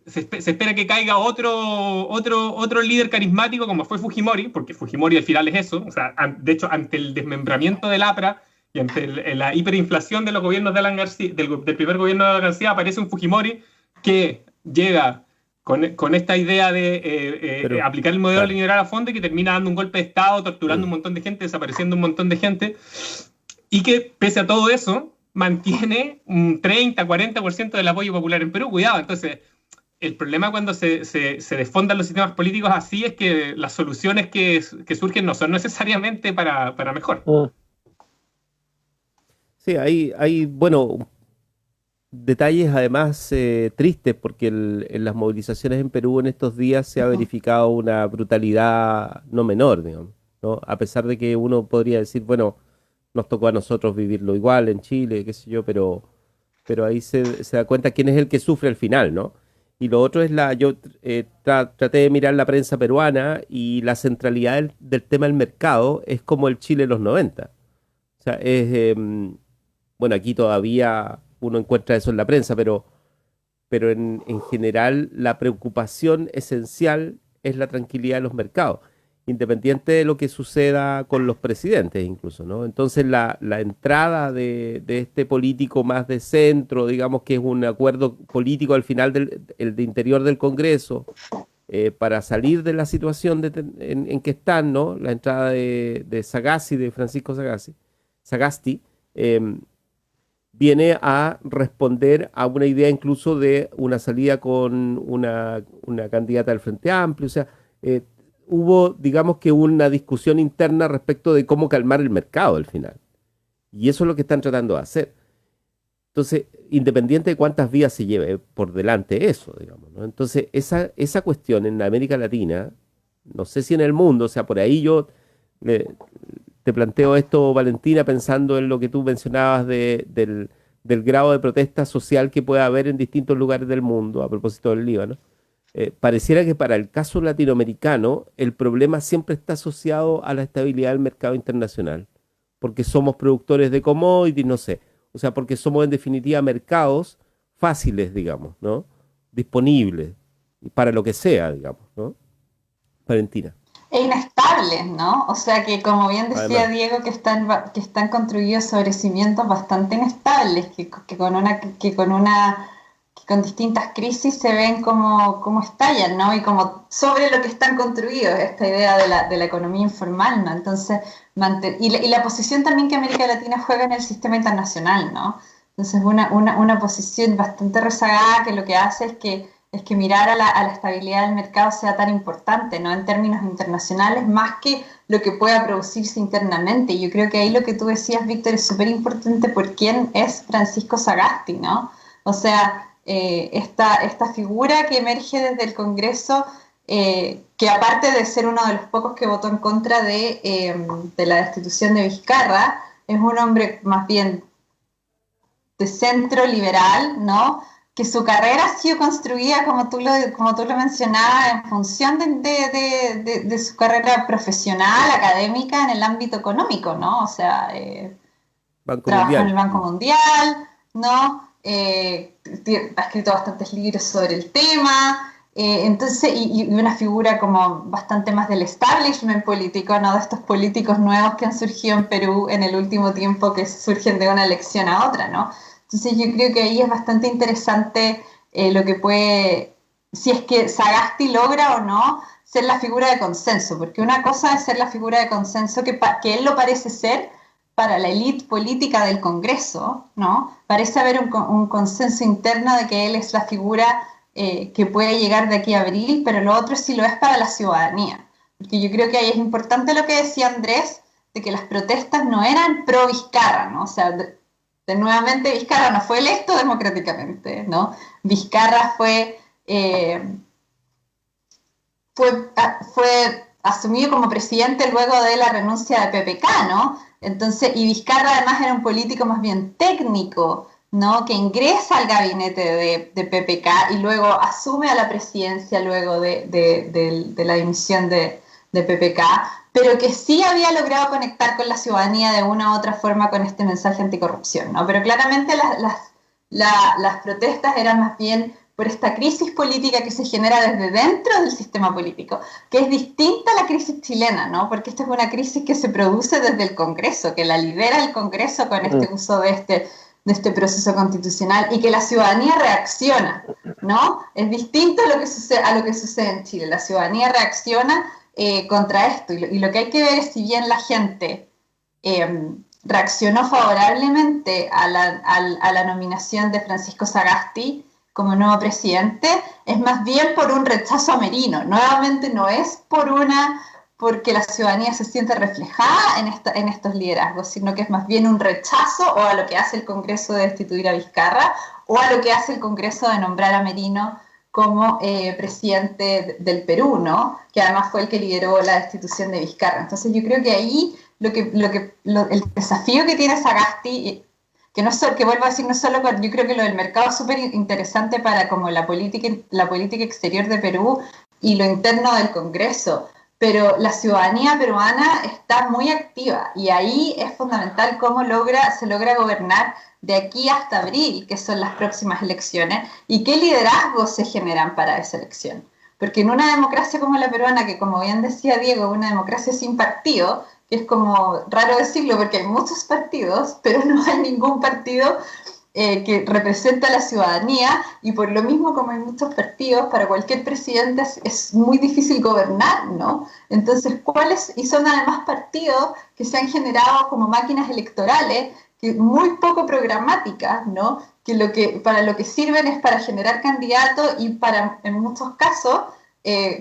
Se espera que caiga otro líder carismático como fue Fujimori, porque Fujimori al final es eso. O sea, de hecho, ante el desmembramiento del APRA y ante la hiperinflación de los gobiernos de Alan García, del primer gobierno de Alan García, aparece un Fujimori que llega con esta idea de aplicar el modelo neoliberal a fondo, y que termina dando un golpe de Estado, torturando un montón de gente, desapareciendo un montón de gente, y que pese a todo eso mantiene un 30-40% del apoyo popular en Perú. Cuidado, entonces el problema cuando se desfondan los sistemas políticos así es que las soluciones que surgen no son necesariamente para mejor. Sí, hay bueno, detalles además tristes, porque en las movilizaciones en Perú en estos días se ha verificado una brutalidad no menor, digamos, ¿no? A pesar de que uno podría decir, bueno, nos tocó a nosotros vivirlo igual en Chile, qué sé yo, pero ahí se da cuenta quién es el que sufre al final, ¿no? Y lo otro es yo traté de mirar la prensa peruana, y la centralidad del tema del mercado es como el Chile de los 90. O sea, bueno, aquí todavía uno encuentra eso en la prensa, pero en general la preocupación esencial es la tranquilidad de los mercados, independiente de lo que suceda con los presidentes incluso, ¿no? Entonces la entrada de este político más de centro, digamos que es un acuerdo político al final el de interior del Congreso, para salir de la situación en que están, ¿no? La entrada de Sagasti, de Francisco Sagasti, viene a responder a una idea incluso de una salida con una candidata del Frente Amplio. O sea, hubo, digamos que una discusión interna respecto de cómo calmar el mercado al final. Y eso es lo que están tratando de hacer. Entonces, independiente de cuántas vías se lleve por delante eso, digamos, ¿no? Entonces, esa cuestión en América Latina, no sé si en el mundo, o sea, por ahí yo te planteo esto, Valentina, pensando en lo que tú mencionabas del grado de protesta social que puede haber en distintos lugares del mundo, a propósito del Líbano. Pareciera que para el caso latinoamericano el problema siempre está asociado a la estabilidad del mercado internacional, porque somos productores de commodities, no sé, o sea, porque somos en definitiva mercados fáciles, digamos, ¿no? Disponibles para lo que sea, digamos, ¿no? Valentina. E inestables, ¿no? O sea que, como bien decía Además, Diego, que están construidos sobre cimientos bastante inestables, que con distintas crisis se ven como estallan, ¿no? Y como sobre lo que están construidos, esta idea de la economía informal, ¿no? Entonces, y la posición también que América Latina juega en el sistema internacional, ¿no? Entonces, una posición bastante rezagada, que lo que hace es que mirar a la estabilidad del mercado sea tan importante, ¿no? En términos internacionales, más que lo que pueda producirse internamente. Yo creo que ahí lo que tú decías, Víctor, es súper importante por quién es Francisco Sagasti, ¿no? O sea, esta figura que emerge desde el Congreso, que aparte de ser uno de los pocos que votó en contra de la destitución de Vizcarra, es un hombre más bien de centro liberal, ¿no? Que su carrera ha sido construida, como tú lo mencionabas, en función de su carrera profesional, académica, en el ámbito económico, ¿no? O sea, trabajó en el Banco Mundial, ¿no? Ha escrito bastantes libros sobre el tema, entonces, y una figura como bastante más del establishment político, ¿no? De estos políticos nuevos que han surgido en Perú en el último tiempo, que surgen de una elección a otra, ¿no? Entonces yo creo que ahí es bastante interesante lo que puede si es que Sagasti logra o no ser la figura de consenso, porque una cosa es ser la figura de consenso que él lo parece ser para la élite política del Congreso, ¿no? Parece haber un consenso interno de que él es la figura que puede llegar de aquí a abril, pero lo otro sí lo es para la ciudadanía. Porque yo creo que ahí es importante lo que decía Andrés, de que las protestas no eran pro Vizcarra, ¿no? O sea, nuevamente Vizcarra no fue electo democráticamente, ¿no? Vizcarra fue asumido como presidente luego de la renuncia de PPK, ¿no? Entonces, y Vizcarra además era un político más bien técnico, ¿no? Que ingresa al gabinete de PPK y luego asume a la presidencia luego de la dimisión de PPK, pero que sí había logrado conectar con la ciudadanía de una u otra forma con este mensaje anticorrupción, ¿no? Pero claramente las protestas eran más bien por esta crisis política que se genera desde dentro del sistema político, que es distinta a la crisis chilena, ¿no? Porque esta es una crisis que se produce desde el Congreso, que la lidera el Congreso con este uso de este proceso constitucional y que la ciudadanía reacciona, ¿no? Es distinto a lo que sucede en Chile. La ciudadanía reacciona contra esto y lo que hay que ver es si bien la gente reaccionó favorablemente a la nominación de Francisco Sagasti como nuevo presidente, es más bien por un rechazo a Merino. Nuevamente no es porque la ciudadanía se siente reflejada en estos liderazgos, sino que es más bien un rechazo o a lo que hace el Congreso de destituir a Vizcarra o a lo que hace el Congreso de nombrar a Merino como presidente del Perú, ¿no? Que además fue el que lideró la destitución de Vizcarra. Entonces yo creo que ahí el desafío que tiene Sagasti, que vuelvo a decir, no solo yo creo que lo del mercado es súper interesante para como la política exterior de Perú y lo interno del Congreso, pero la ciudadanía peruana está muy activa y ahí es fundamental cómo se logra gobernar de aquí hasta abril, que son las próximas elecciones, y qué liderazgos se generan para esa elección. Porque en una democracia como la peruana, que como bien decía Diego, una democracia sin partido, que es como raro decirlo porque hay muchos partidos, pero no hay ningún partido que representa a la ciudadanía, y por lo mismo como hay muchos partidos, para cualquier presidente es muy difícil gobernar, ¿no? Entonces, y son además partidos que se han generado como máquinas electorales, que muy poco programáticas, ¿no? Que para lo que sirven es para generar candidatos y para, en muchos casos,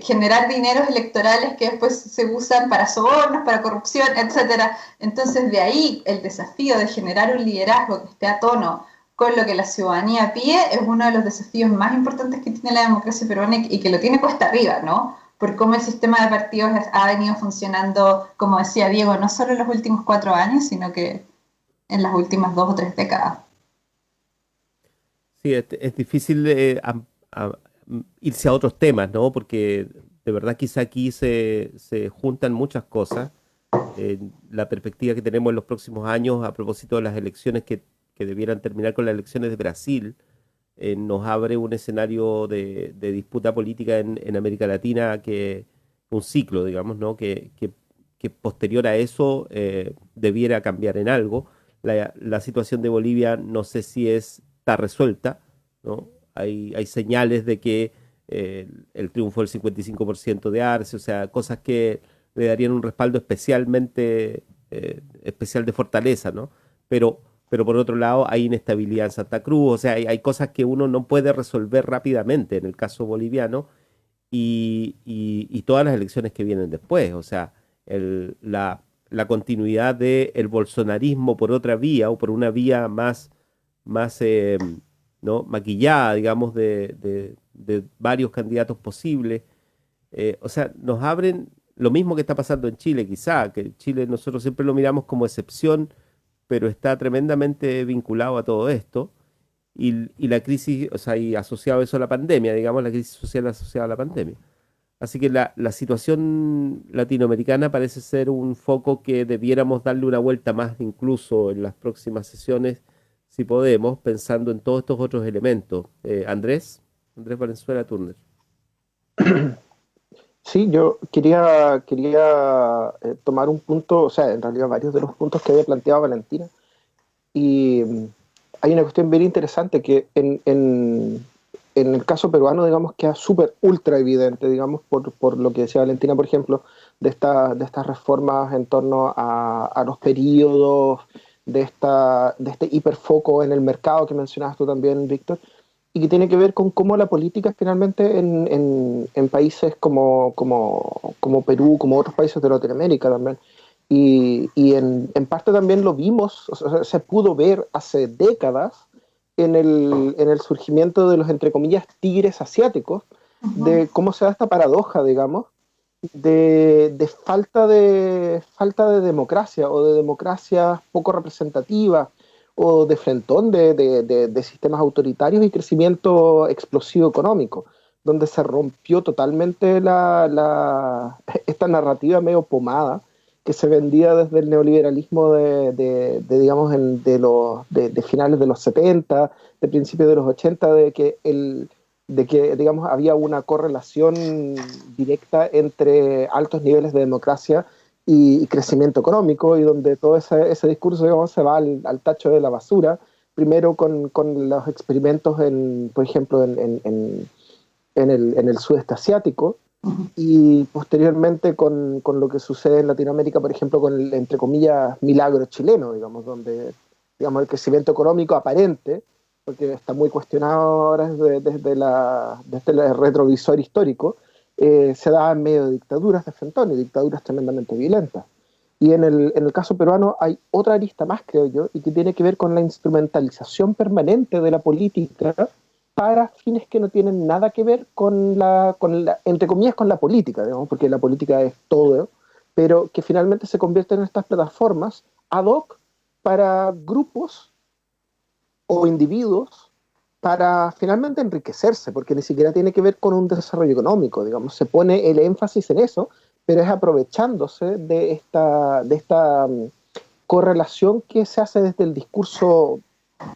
generar dineros electorales que después se usan para sobornos, para corrupción, etcétera. Entonces, de ahí el desafío de generar un liderazgo que esté a tono con lo que la ciudadanía pide es uno de los desafíos más importantes que tiene la democracia peruana y que lo tiene cuesta arriba, ¿no? Por cómo el sistema de partidos ha venido funcionando, como decía Diego, no solo en los últimos 4 años, sino que en las últimas 2 o 3 décadas. Sí, es difícil irse a otros temas, ¿no? Porque de verdad quizá aquí se juntan muchas cosas. La perspectiva que tenemos en los próximos años a propósito de las elecciones que debieran terminar con las elecciones de Brasil, nos abre un escenario de disputa política en América Latina, un ciclo, digamos, ¿no? Que posterior a eso debiera cambiar en algo. La situación de Bolivia no sé si está resuelta, ¿no? Hay señales de que el triunfo del 55% de Arce, o sea, cosas que le darían un respaldo especial de fortaleza, ¿no? Pero por otro lado hay inestabilidad en Santa Cruz, o sea, hay cosas que uno no puede resolver rápidamente en el caso boliviano y todas las elecciones que vienen después, o sea, la continuidad del bolsonarismo por otra vía o por una vía más ¿no? maquillada, digamos, de varios candidatos posibles. O sea, nos abren lo mismo que está pasando en Chile, quizá, que Chile nosotros siempre lo miramos como excepción, pero está tremendamente vinculado a todo esto. Y la crisis, o sea, y asociado a eso a la pandemia, digamos, la crisis social asociada a la pandemia. Así que la situación latinoamericana parece ser un foco que debiéramos darle una vuelta más incluso en las próximas sesiones, si podemos, pensando en todos estos otros elementos. Andrés Valenzuela Turner. Sí, yo quería tomar un punto, o sea, en realidad varios de los puntos que había planteado Valentina, y hay una cuestión bien interesante que en el caso peruano, digamos, queda súper ultra evidente, digamos, por lo que decía Valentina, por ejemplo, de estas reformas en torno a los periodos, de este hiperfoco en el mercado que mencionabas tú también, Víctor, y que tiene que ver con cómo la política finalmente en países como Perú, como otros países de Latinoamérica también, y en parte también lo vimos, o sea, se pudo ver hace décadas en el surgimiento de los, entre comillas, tigres asiáticos, de cómo se da esta paradoja, digamos, de falta de democracia, o de democracia poco representativa, o de frentón de sistemas autoritarios y crecimiento explosivo económico, donde se rompió totalmente esta narrativa medio pomada que se vendía desde el neoliberalismo digamos, de finales de los 70, de principios de los 80, de que digamos, había una correlación directa entre altos niveles de democracia y crecimiento económico, y donde todo ese discurso, digamos, se va al tacho de la basura, primero con los experimentos, por ejemplo, en el sudeste asiático, y posteriormente con lo que sucede en Latinoamérica, por ejemplo, con el, entre comillas, milagro chileno, digamos, donde, digamos, el crecimiento económico aparente, porque está muy cuestionado ahora desde el retrovisor histórico, se da en medio de dictaduras de frentón y dictaduras tremendamente violentas. Y en el caso peruano hay otra arista más, creo yo, y que tiene que ver con la instrumentalización permanente de la política para fines que no tienen nada que ver con entre comillas, con la política, digamos, porque la política es todo, pero que finalmente se convierten en estas plataformas ad hoc para grupos o individuos para finalmente enriquecerse, porque ni siquiera tiene que ver con un desarrollo económico, digamos, se pone el énfasis en eso, pero es aprovechándose de esta correlación que se hace desde el discurso,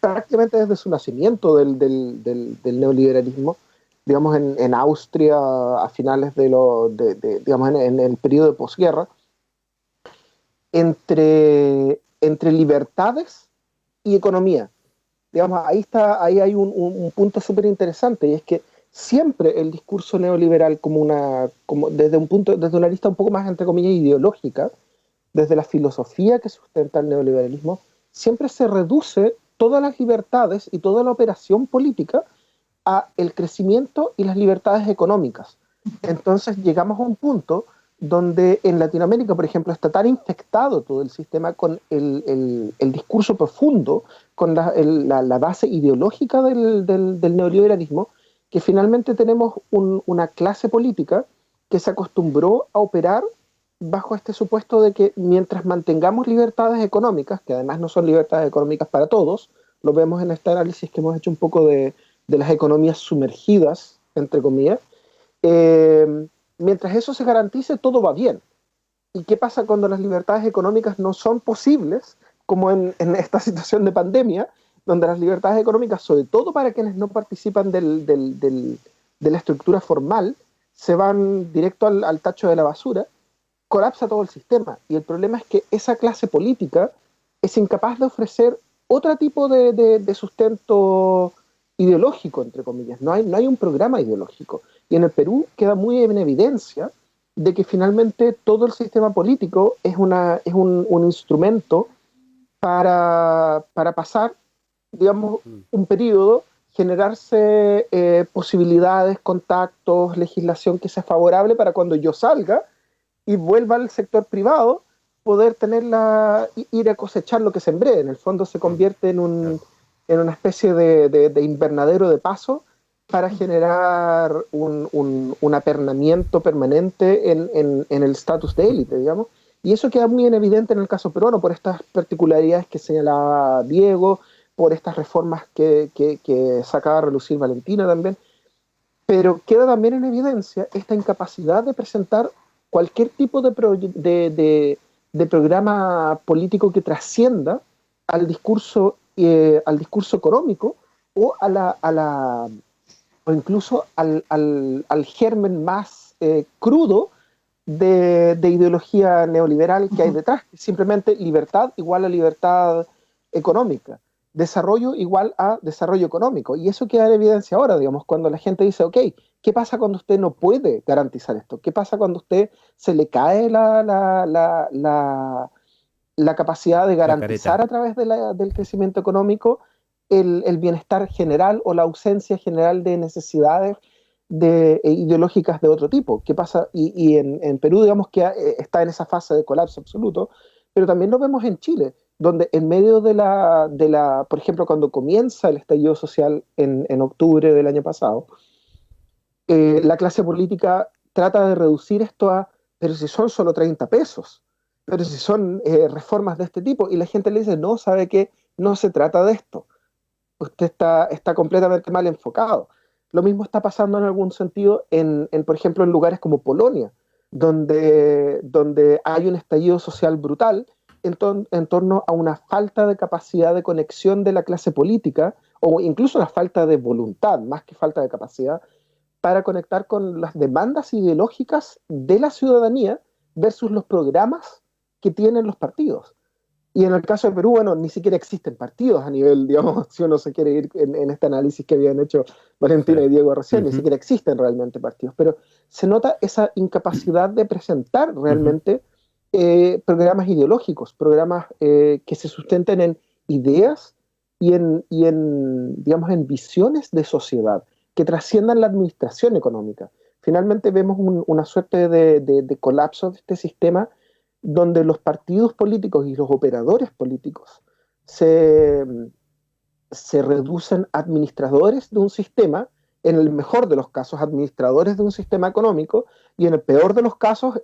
prácticamente desde su nacimiento del neoliberalismo, digamos, en Austria a finales digamos, en el periodo de posguerra, entre libertades y economía. Digamos, ahí hay un punto súper interesante, y es que siempre el discurso neoliberal desde una lista un poco más, entre comillas, ideológica, desde la filosofía que sustenta el neoliberalismo, siempre se reduce todas las libertades y toda la operación política a el crecimiento y las libertades económicas. Entonces llegamos a un punto donde en Latinoamérica, por ejemplo, está tan infectado todo el sistema con el discurso profundo, con la base ideológica del neoliberalismo, que finalmente tenemos una clase política que se acostumbró a operar bajo este supuesto de que mientras mantengamos libertades económicas, que además no son libertades económicas para todos, lo vemos en este análisis que hemos hecho un poco de las economías sumergidas, entre comillas, mientras eso se garantice, todo va bien. ¿Y qué pasa cuando las libertades económicas no son posibles, como en esta situación de pandemia, donde las libertades económicas, sobre todo para quienes no participan de la estructura formal, se van directo al tacho de la basura? Colapsa todo el sistema. Y el problema es que esa clase política es incapaz de ofrecer otro tipo de sustento ideológico, entre comillas. No hay un programa ideológico. Y en el Perú queda muy en evidencia de que finalmente todo el sistema político es un instrumento para pasar, digamos, un periodo, generarse posibilidades, contactos, legislación que sea favorable para cuando yo salga y vuelva al sector privado, poder ir a cosechar lo que sembré. En el fondo se convierte en una especie de invernadero de paso para generar un apernamiento permanente en el estatus de élite, digamos. Y eso queda muy en evidente en el caso peruano, por estas particularidades que señalaba Diego, por estas reformas que sacaba a relucir Valentina también. Pero queda también en evidencia esta incapacidad de presentar cualquier tipo de programa político que trascienda al discurso económico, o o incluso al germen más crudo de ideología neoliberal que hay detrás. Simplemente libertad igual a libertad económica. desarrollo igual a desarrollo económico. Y eso queda en evidencia ahora, digamos, cuando la gente dice, ok, ¿qué pasa cuando usted no puede garantizar esto? ¿Qué pasa cuando usted se le cae la capacidad de garantizar a través del crecimiento económico el bienestar general o la ausencia general de necesidades ideológicas de otro tipo? ¿Qué pasa? Y en Perú, digamos que está en esa fase de colapso absoluto, pero también lo vemos en Chile, donde en medio por ejemplo, cuando comienza el estallido social en octubre del año pasado, la clase política trata de reducir esto pero si son solo 30 pesos, pero si son reformas de este tipo, y la gente le dice, no, ¿sabe qué? No se trata de esto. Usted está completamente mal enfocado. Lo mismo está pasando en algún sentido por ejemplo, en lugares como Polonia, donde hay un estallido social brutal en torno a una falta de capacidad de conexión de la clase política, o incluso la falta de voluntad, más que falta de capacidad, para conectar con las demandas ideológicas de la ciudadanía versus los programas que tienen los partidos. Y en el caso de Perú, bueno, ni siquiera existen partidos a nivel, digamos, si uno se quiere ir en este análisis que habían hecho Valentina y Diego recién, ni siquiera existen realmente partidos, pero se nota esa incapacidad de presentar realmente programas ideológicos, programas que se sustenten en ideas y digamos, en visiones de sociedad que trasciendan la administración económica. Finalmente vemos una suerte de colapso de este sistema donde los partidos políticos y los operadores políticos se reducen a administradores de un sistema, en el mejor de los casos administradores de un sistema económico, y en el peor de los casos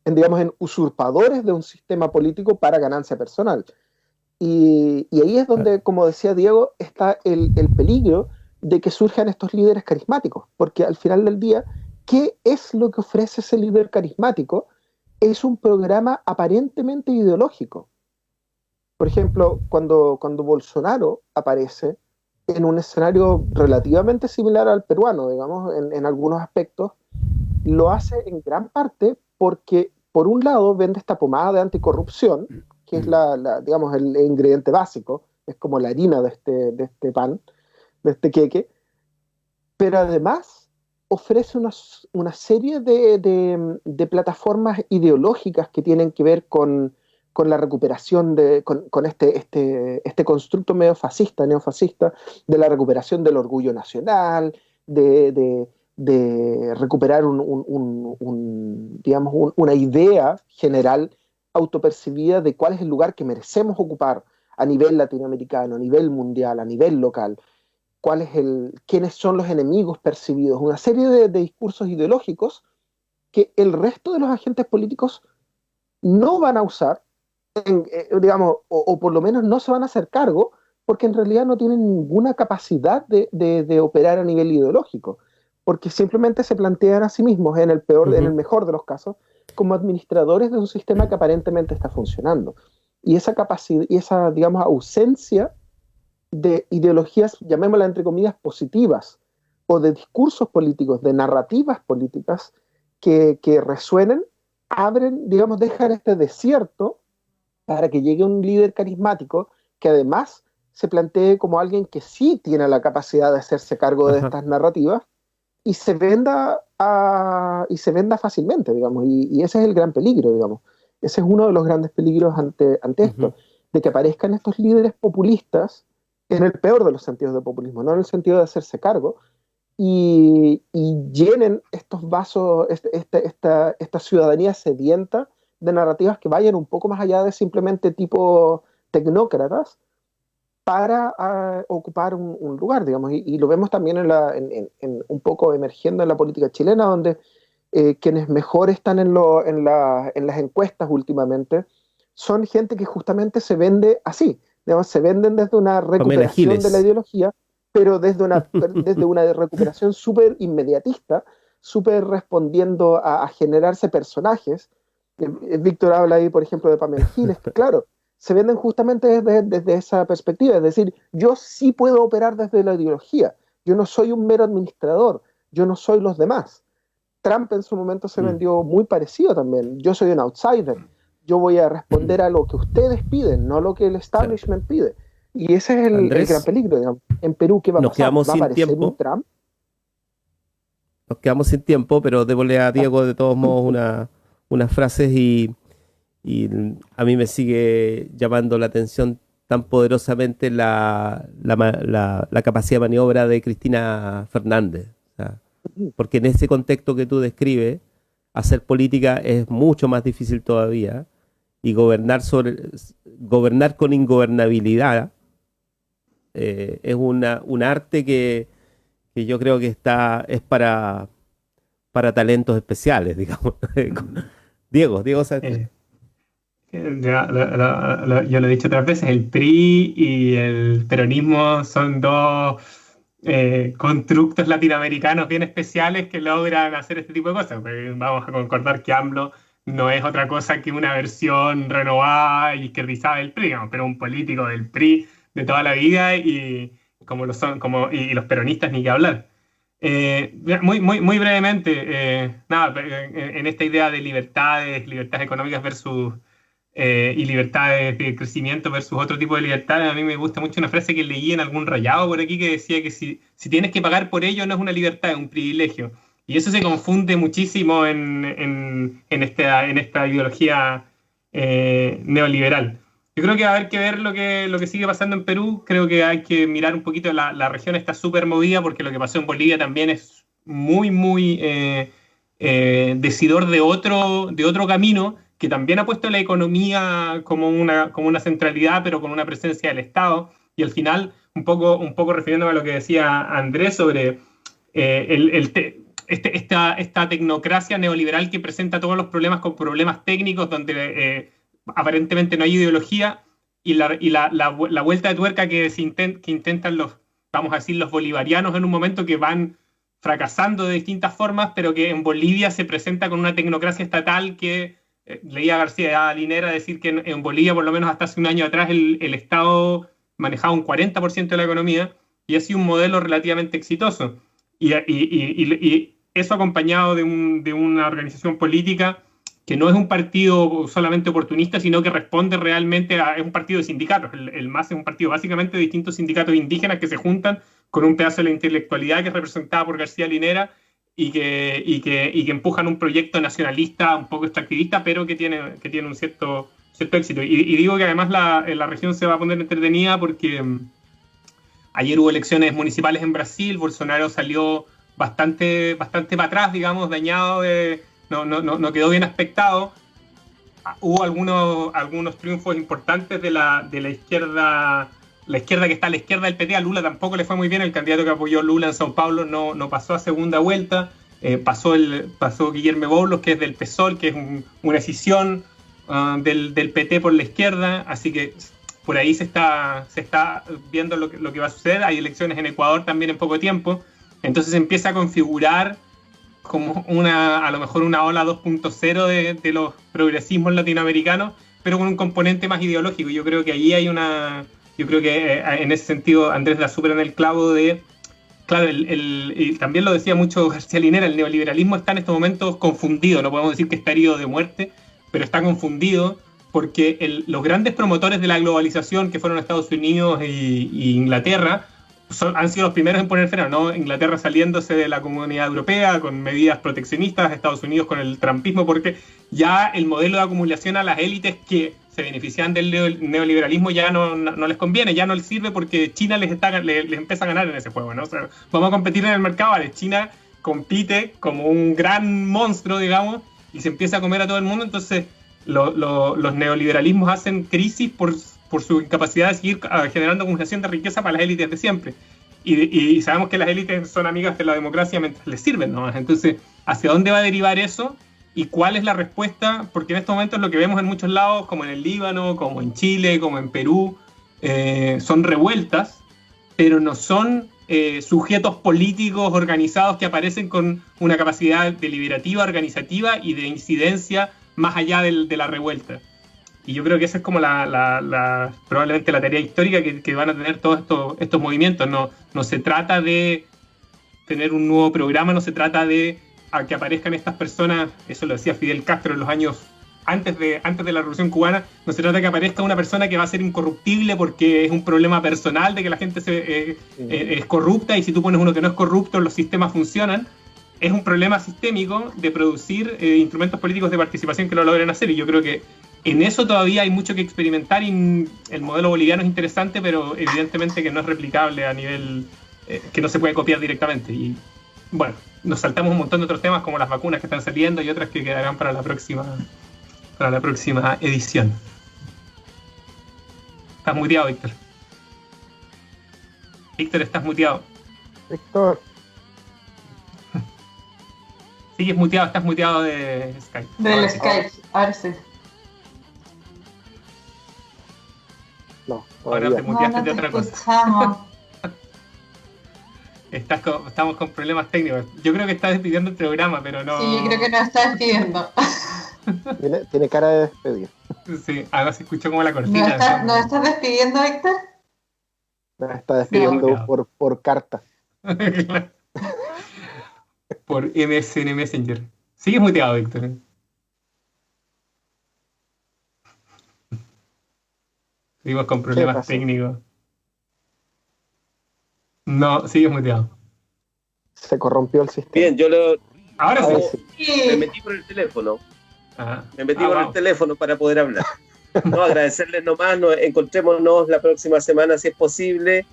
digamos, en usurpadores de un sistema político para ganancia personal. Y ahí es donde, como decía Diego, está el peligro de que surjan estos líderes carismáticos, porque al final del día, ¿qué es lo que ofrece ese líder carismático? Es un programa aparentemente ideológico. Por ejemplo, cuando Bolsonaro aparece en un escenario relativamente similar al peruano, digamos, en algunos aspectos, lo hace en gran parte porque, por un lado, vende esta pomada de anticorrupción, que es digamos, el ingrediente básico, es como la harina de este pan, de este queque, pero además ofrece una serie de plataformas ideológicas que tienen que ver con la recuperación con este constructo medio fascista, neofascista, de la recuperación del orgullo nacional, de recuperar digamos, una idea general autopercibida de cuál es el lugar que merecemos ocupar a nivel latinoamericano, a nivel mundial, a nivel local, quiénes son los enemigos percibidos, una serie de discursos ideológicos que el resto de los agentes políticos no van a usar, digamos, o por lo menos no se van a hacer cargo, porque en realidad no tienen ninguna capacidad de operar a nivel ideológico, porque simplemente se plantean a sí mismos, en el mejor de los casos, como administradores de un sistema que aparentemente está funcionando. Y esa capacidad, y esa, digamos, ausencia de ideologías, llamémoslas entre comillas, positivas, o de discursos políticos, de narrativas políticas que resuenen, digamos, dejan este desierto para que llegue un líder carismático que además se plantee como alguien que sí tiene la capacidad de hacerse cargo de estas narrativas y se venda fácilmente, digamos, y ese es el gran peligro, digamos. Ese es uno de los grandes peligros ante esto, de que aparezcan estos líderes populistas, en el peor de los sentidos de populismo, no en el sentido de hacerse cargo, y llenen estos vasos, esta ciudadanía sedienta de narrativas que vayan un poco más allá de simplemente tipo tecnócratas para ocupar un lugar, digamos, y lo vemos también en un poco emergiendo en la política chilena, donde quienes mejor están en las encuestas últimamente son gente que justamente se vende así, digamos, se venden desde una recuperación de la ideología, pero desde una recuperación súper inmediatista, súper respondiendo a generarse personajes. Víctor habla ahí, por ejemplo, de Pamela Giles, que claro, se venden justamente desde esa perspectiva, es decir, yo sí puedo operar desde la ideología, yo no soy un mero administrador, yo no soy los demás. Trump en su momento se vendió muy parecido también, yo soy un outsider, yo voy a responder a lo que ustedes piden, no a lo que el establishment pide. Y ese es el Andrés, gran peligro, digamos. En Perú, ¿qué va a nos pasar? quedamos ¿Va a sin aparecer tiempo. un Trump? Nos quedamos sin tiempo, pero démosle a Diego de todos modos unas frases y a mí me sigue llamando la atención tan poderosamente la capacidad de maniobra de Cristina Fernández. O sea, porque en ese contexto que tú describes, hacer política es mucho más difícil todavía y gobernar con ingobernabilidad es un arte que yo creo que es para talentos especiales, digamos. Diego Sánchez. Yo lo he dicho otras veces, el PRI y el peronismo son dos constructos latinoamericanos bien especiales que logran hacer este tipo de cosas. Pues vamos a concordar que AMLO no es otra cosa que una versión renovada y izquierdizada del PRI, digamos, pero un político del PRI de toda la vida y como lo son, y los peronistas ni que hablar. Muy brevemente, en esta idea de libertades económicas versus y libertades de crecimiento versus otro tipo de libertades, a mí me gusta mucho una frase que leí en algún rayado por aquí que decía que si tienes que pagar por ello no es una libertad, es un privilegio. Y eso se confunde muchísimo en esta ideología neoliberal. Yo creo que va a haber que ver lo que sigue pasando en Perú. Creo que hay que mirar un poquito. La región está súper movida porque lo que pasó en Bolivia también es muy decidor de otro camino que también ha puesto la economía como una centralidad, pero con una presencia del Estado. Y al final, un poco refiriéndome a lo que decía Andrés sobre esta tecnocracia neoliberal que presenta todos los problemas con problemas técnicos donde aparentemente no hay ideología y la vuelta de tuerca que intentan vamos a decir, los bolivarianos en un momento que van fracasando de distintas formas, pero que en Bolivia se presenta con una tecnocracia estatal que leía a García Linera decir que en Bolivia, por lo menos hasta hace un año atrás, el Estado manejaba un 40% de la economía y ha sido un modelo relativamente exitoso. Y eso acompañado de una organización política que no es un partido solamente oportunista, sino que responde realmente es un partido de sindicatos. El MAS es un partido básicamente de distintos sindicatos indígenas que se juntan con un pedazo de la intelectualidad que es representada por García Linera y que empujan un proyecto nacionalista un poco extractivista, pero que tiene un cierto éxito. Y digo que además la región se va a poner entretenida porque ayer hubo elecciones municipales en Brasil, Bolsonaro salió bastante para atrás, digamos, dañado, no quedó bien aspectado. Hubo algunos triunfos importantes de la izquierda, la izquierda que está a la izquierda del PT. A Lula tampoco le fue muy bien, el candidato que apoyó Lula en São Paulo no pasó a segunda vuelta. Pasó Guilherme Boulos, que es del PSOL, que es una escisión del PT por la izquierda, así que por ahí se está viendo lo que va a suceder. Hay elecciones en Ecuador también en poco tiempo, entonces se empieza a configurar como a lo mejor una ola 2.0 de los progresismos latinoamericanos, pero con un componente más ideológico. Yo creo que allí yo creo que en ese sentido Andrés da súper en el clavo de, claro, y también lo decía mucho García Linera, el neoliberalismo está en estos momentos confundido, no podemos decir que está herido de muerte, pero está confundido porque los grandes promotores de la globalización, que fueron Estados Unidos y Inglaterra, han sido los primeros en poner freno, ¿no? Inglaterra saliéndose de la Comunidad Europea con medidas proteccionistas, Estados Unidos con el trumpismo, porque ya el modelo de acumulación a las élites que se benefician del neoliberalismo ya no les conviene, ya no les sirve porque China les empieza a ganar en ese juego, ¿no? O sea, vamos a competir en el mercado, ¿vale? China compite como un gran monstruo, digamos, y se empieza a comer a todo el mundo. Entonces los neoliberalismos hacen crisis por su incapacidad de seguir generando acumulación de riqueza para las élites de siempre. Y sabemos que las élites son amigas de la democracia mientras les sirven, ¿no? Entonces, ¿hacia dónde va a derivar eso? ¿Y cuál es la respuesta? Porque en estos momentos lo que vemos en muchos lados, como en el Líbano, como en Chile, como en Perú, son revueltas, pero no son sujetos políticos organizados que aparecen con una capacidad deliberativa, organizativa y de incidencia más allá de la revuelta. Y yo creo que esa es como probablemente la tarea histórica que van a tener todos estos movimientos. No se trata de tener un nuevo programa, no se trata de que aparezcan estas personas, eso lo decía Fidel Castro en los años antes de la Revolución Cubana, no se trata de que aparezca una persona que va a ser incorruptible porque es un problema personal de que la gente es corrupta, y si tú pones uno que no es corrupto, los sistemas funcionan. Es un problema sistémico de producir instrumentos políticos de participación que lo logren hacer, y yo creo que en eso todavía hay mucho que experimentar, y el modelo boliviano es interesante, pero evidentemente que no es replicable a nivel que no se puede copiar directamente. Y bueno, nos saltamos un montón de otros temas como las vacunas que están saliendo y otras que quedarán para la próxima edición. Estás muteado, Víctor. Víctor, estás muteado. Víctor, Sigues muteado, estás muteado de Skype. Del Skype, ahora sí. no, Ahora todavía. te muteaste No de te otra cosa. escuchamos. Estamos con problemas técnicos. Yo creo que estás despidiendo el programa, pero no. Sí, yo creo que nos está despidiendo. Tiene cara de despedir. Sí, además se escuchó como la cortina. ¿Nos estás despidiendo, Víctor? Me está despidiendo No. por carta. Por MSN Messenger. Sigues muteado, Víctor. Seguimos con problemas pasó? técnicos. No, sigues muteado. Se corrompió el sistema. Bien, Ahora Ahora sí. sí. me metí por el teléfono. Ah. Me metí por wow. el teléfono para poder hablar. No, agradecerles nomás, encontrémonos la próxima semana si es posible,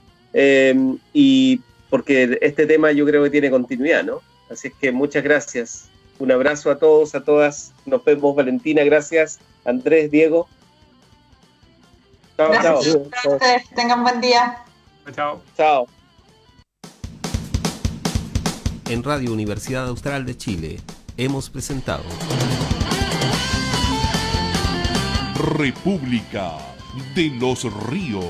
y porque este tema yo creo que tiene continuidad, ¿no? Así es que muchas gracias. Un abrazo a todos, a todas. Nos vemos, Valentina, gracias. Andrés, Diego. Chao, chao. Gracias a ustedes. Tengan buen día. Chao. Chao. En Radio Universidad Austral de Chile hemos presentado República de los Ríos.